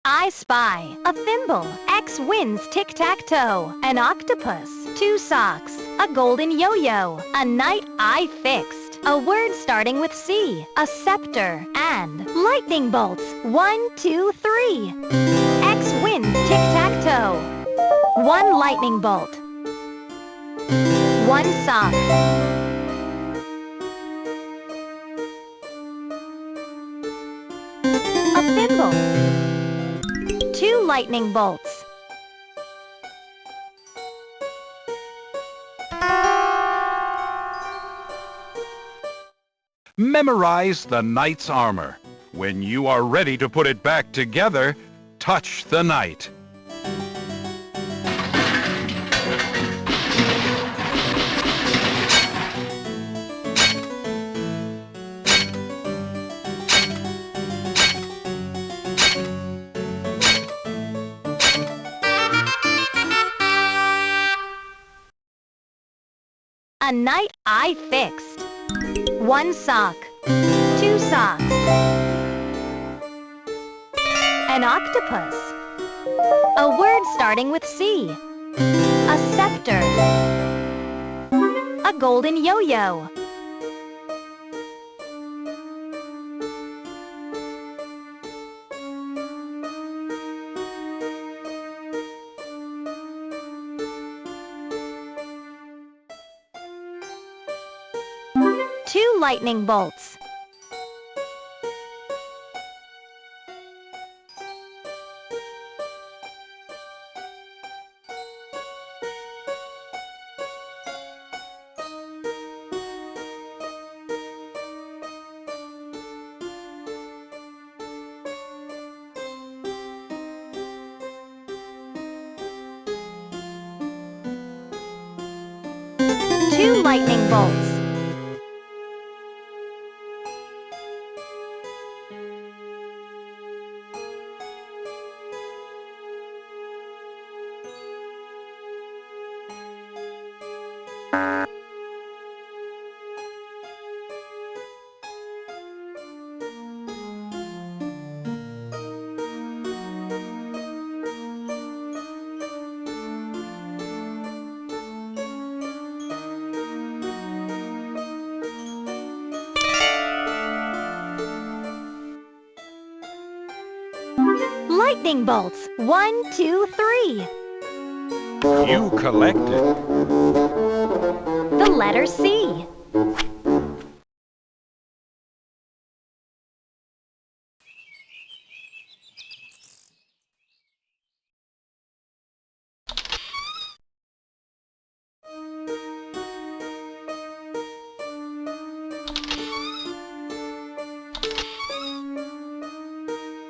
I spy a thimble. X wins tic-tac-toe. An octopus. 2 socks. A golden yo-yo. A night I fixed. A word starting with C. A scepter. And lightning bolts. 1, 2, 3. X wins tic-tac-toe. 1 lightning bolt. 1 sock. A thimble. 2 lightning bolts. Memorize the knight's armor. When you are ready to put it back together, touch the knight. A night I fixed. 1 sock. 2 socks. An octopus. A word starting with C. A scepter. A golden yo-yo. Two lightning bolts. Two lightning bolts. Lightning bolts. 1, 2, 3. You collected. The letter C.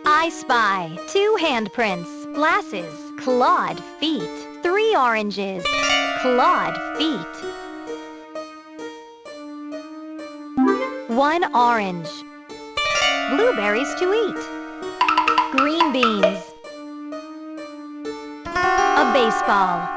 I spy 2 handprints, glasses, clawed feet, 3 oranges, clawed feet. 1 orange, blueberries to eat, green beans, a baseball.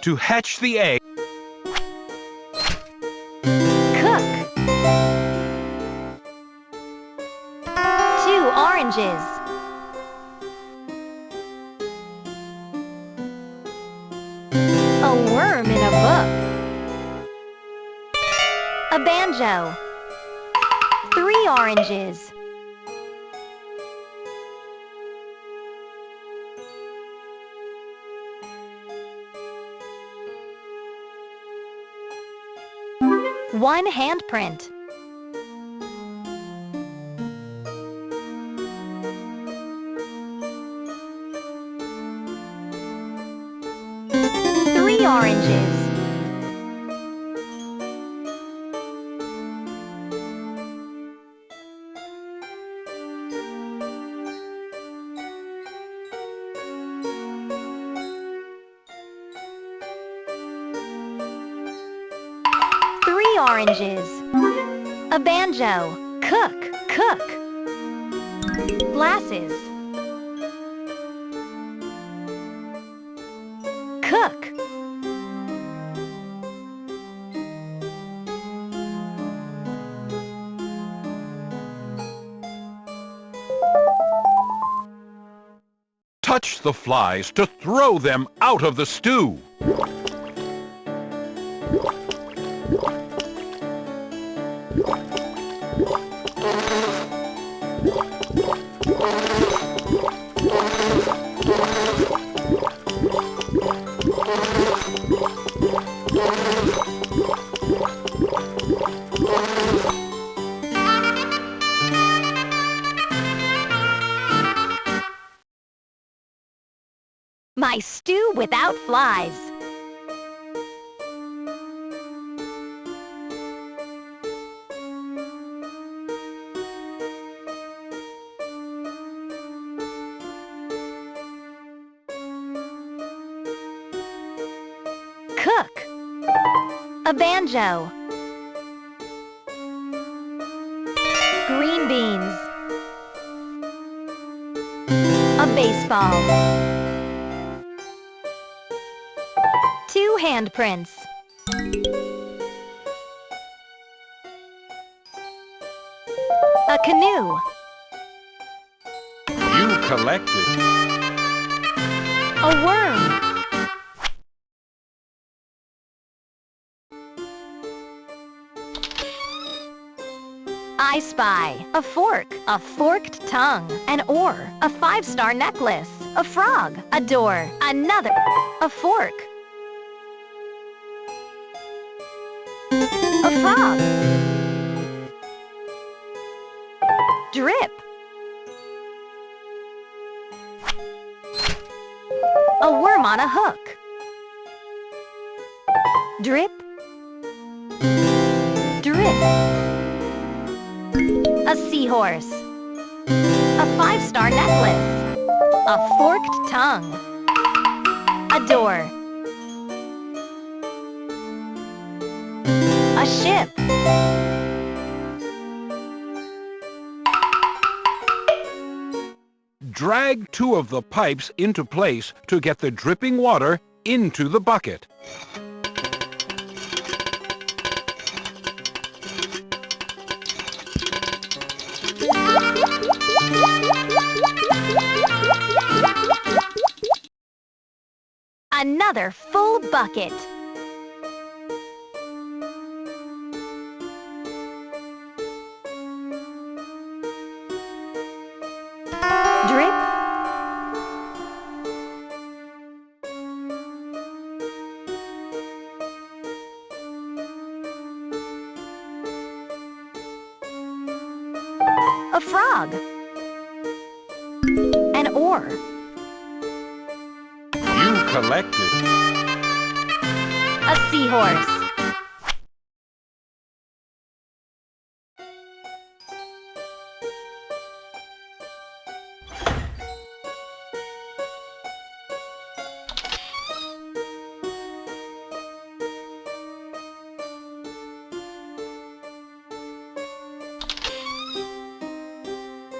To hatch the egg, Cook. 2 oranges, banjo. 3 oranges. One handprint. 3 oranges. 3 oranges. A banjo. Cook, cook. Glasses. Cook. Touch the flies to throw them out of the stew. My stew without flies. Cook. A banjo. Green beans. A baseball. 2 handprints. A canoe. You collected. A worm. I spy a fork, a forked tongue, an oar, a 5-star necklace, a frog, a door, another, a fork. A frog. Drip. A worm on a hook. Drip. Drip. A seahorse. A 5-star necklace. A forked tongue. A door. A ship. Drag 2 of the pipes into place to get the dripping water into the bucket. Another full bucket. Drip. A frog. An oar. You collected. A seahorse.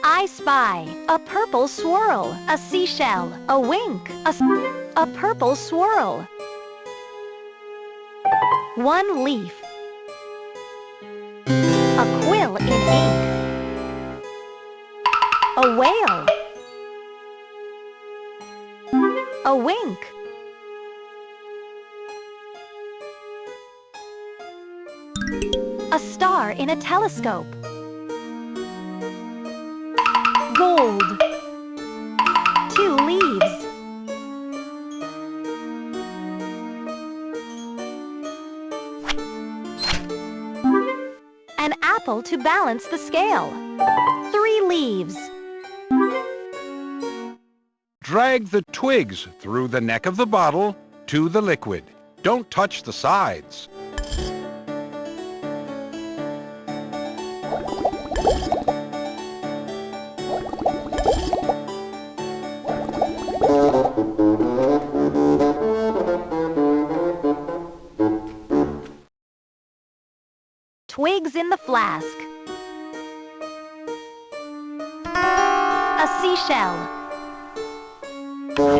I spy a purple swirl, a seashell, a wink, a purple swirl. 1 leaf. A quill in ink. A whale. A wink. A star in a telescope. Gold. 2 leaves. An apple to balance the scale. 3 leaves. Drag the twigs through the neck of the bottle to the liquid. Don't touch the sides. Twigs in the flask. A seashell.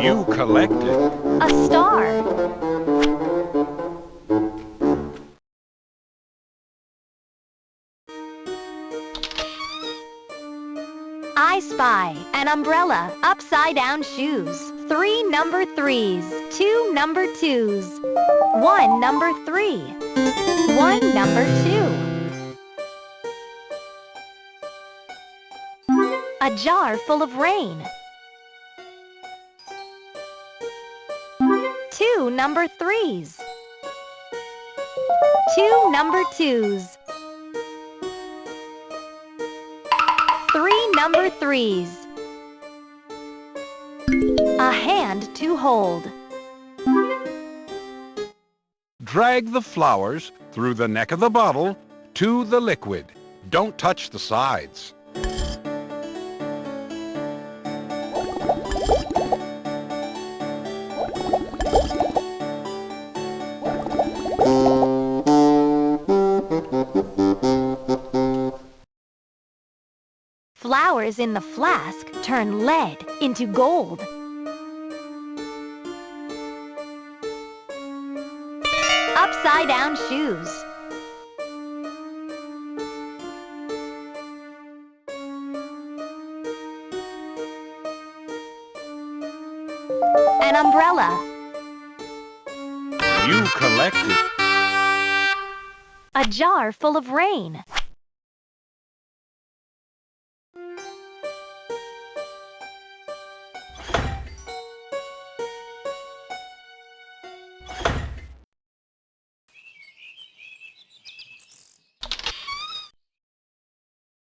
You collected. A star. I spy an umbrella, upside-down shoes, 3 number 3s, 2 number 2s, 1 number 3, 1 number 2. A jar full of rain. 2 number 3s. 2 number 2s. 3 number 3s. A hand to hold. Drag the flowers through the neck of the bottle to the liquid. Don't touch the sides. Flowers in the flask turn lead into gold. Upside-down shoes. An umbrella. You collected. A jar full of rain.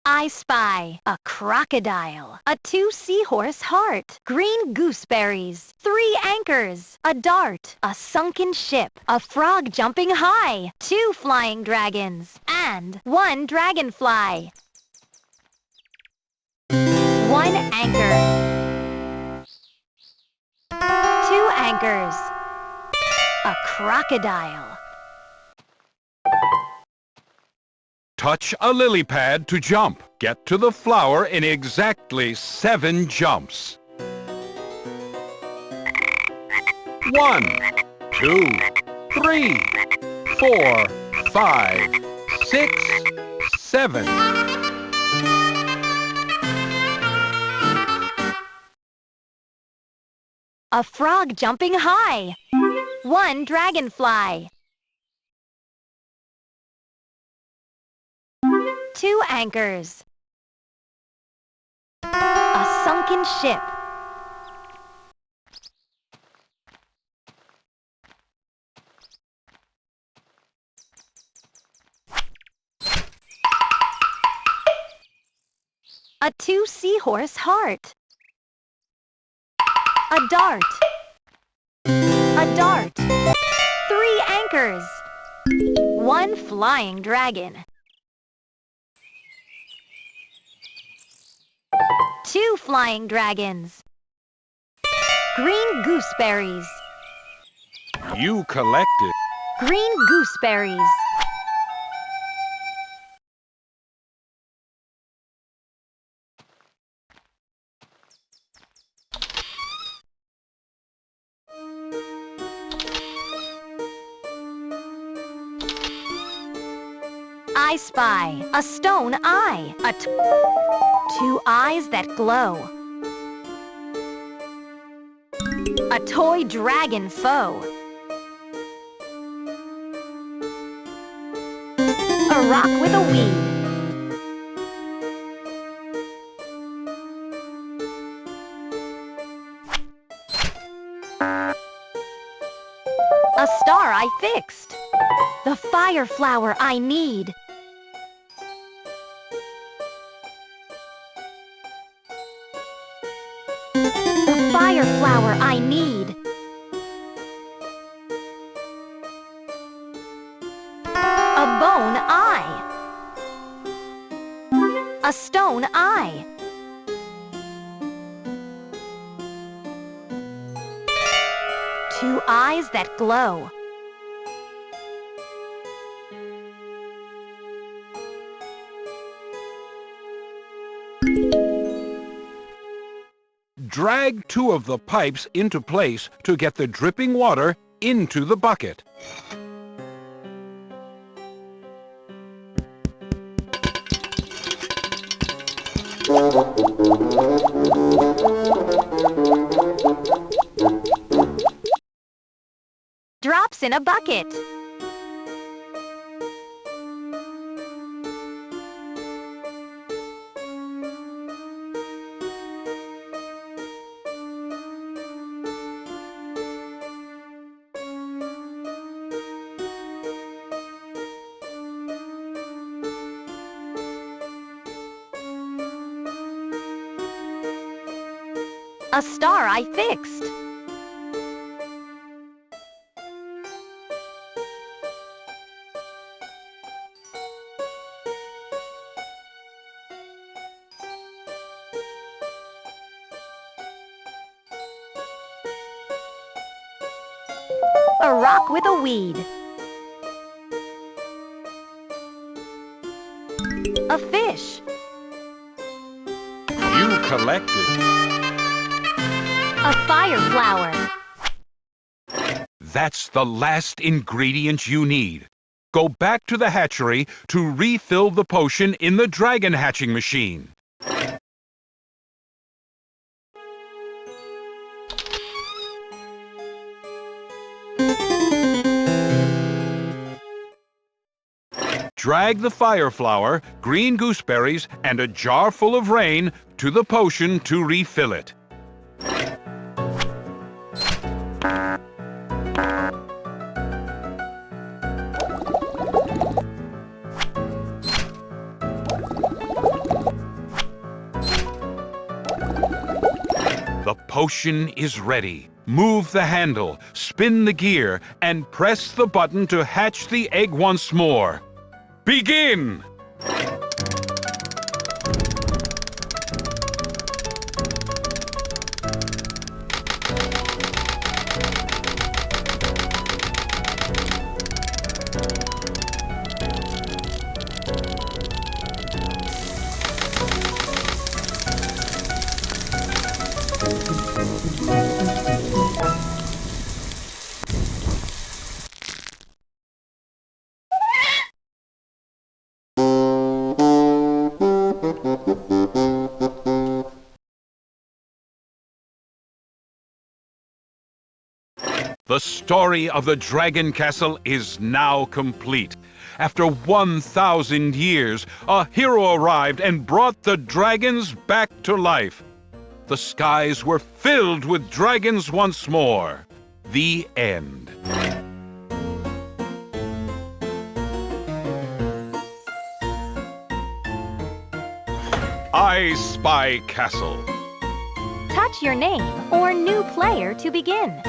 I spy a crocodile, a 2 seahorse heart, green gooseberries, 3 anchors, a dart, a sunken ship, a frog jumping high, 2 flying dragons, and 1 dragonfly. 1 anchor. 2 anchors. A crocodile. Touch a lily pad to jump. Get to the flower in exactly 7 jumps. 1, 2, 3, 4, 5, 6, 7. A frog jumping high. 1 dragonfly. 2 anchors. A sunken ship. A 2 seahorse heart. A dart. A dart. 3 anchors. 1 flying dragon. 2 flying dragons. Green gooseberries. You collected. Green gooseberries. I spy a stone eye, 2 eyes that glow. A toy dragon foe. A rock with a weed. A star I fixed. The fire flower I need. The fire flower I need. A bone eye. A stone eye. Two eyes that glow. Drag two of the pipes into place to get the dripping water into the bucket. Drops in a bucket. A star I fixed. A rock with a weed. A fish. You collected. A fire flower. That's the last ingredient you need. Go back to the hatchery to refill the potion in the dragon hatching machine. Drag the fire flower, green gooseberries, and a jar full of rain to the potion to refill it. The potion is ready. Move the handle, spin the gear, and press the button to hatch the egg once more. Begin! The story of the Dragon Castle is now complete. After 1,000 years, a hero arrived and brought the dragons back to life. The skies were filled with dragons once more. The end. I Spy Castle. Touch your name or new player to begin.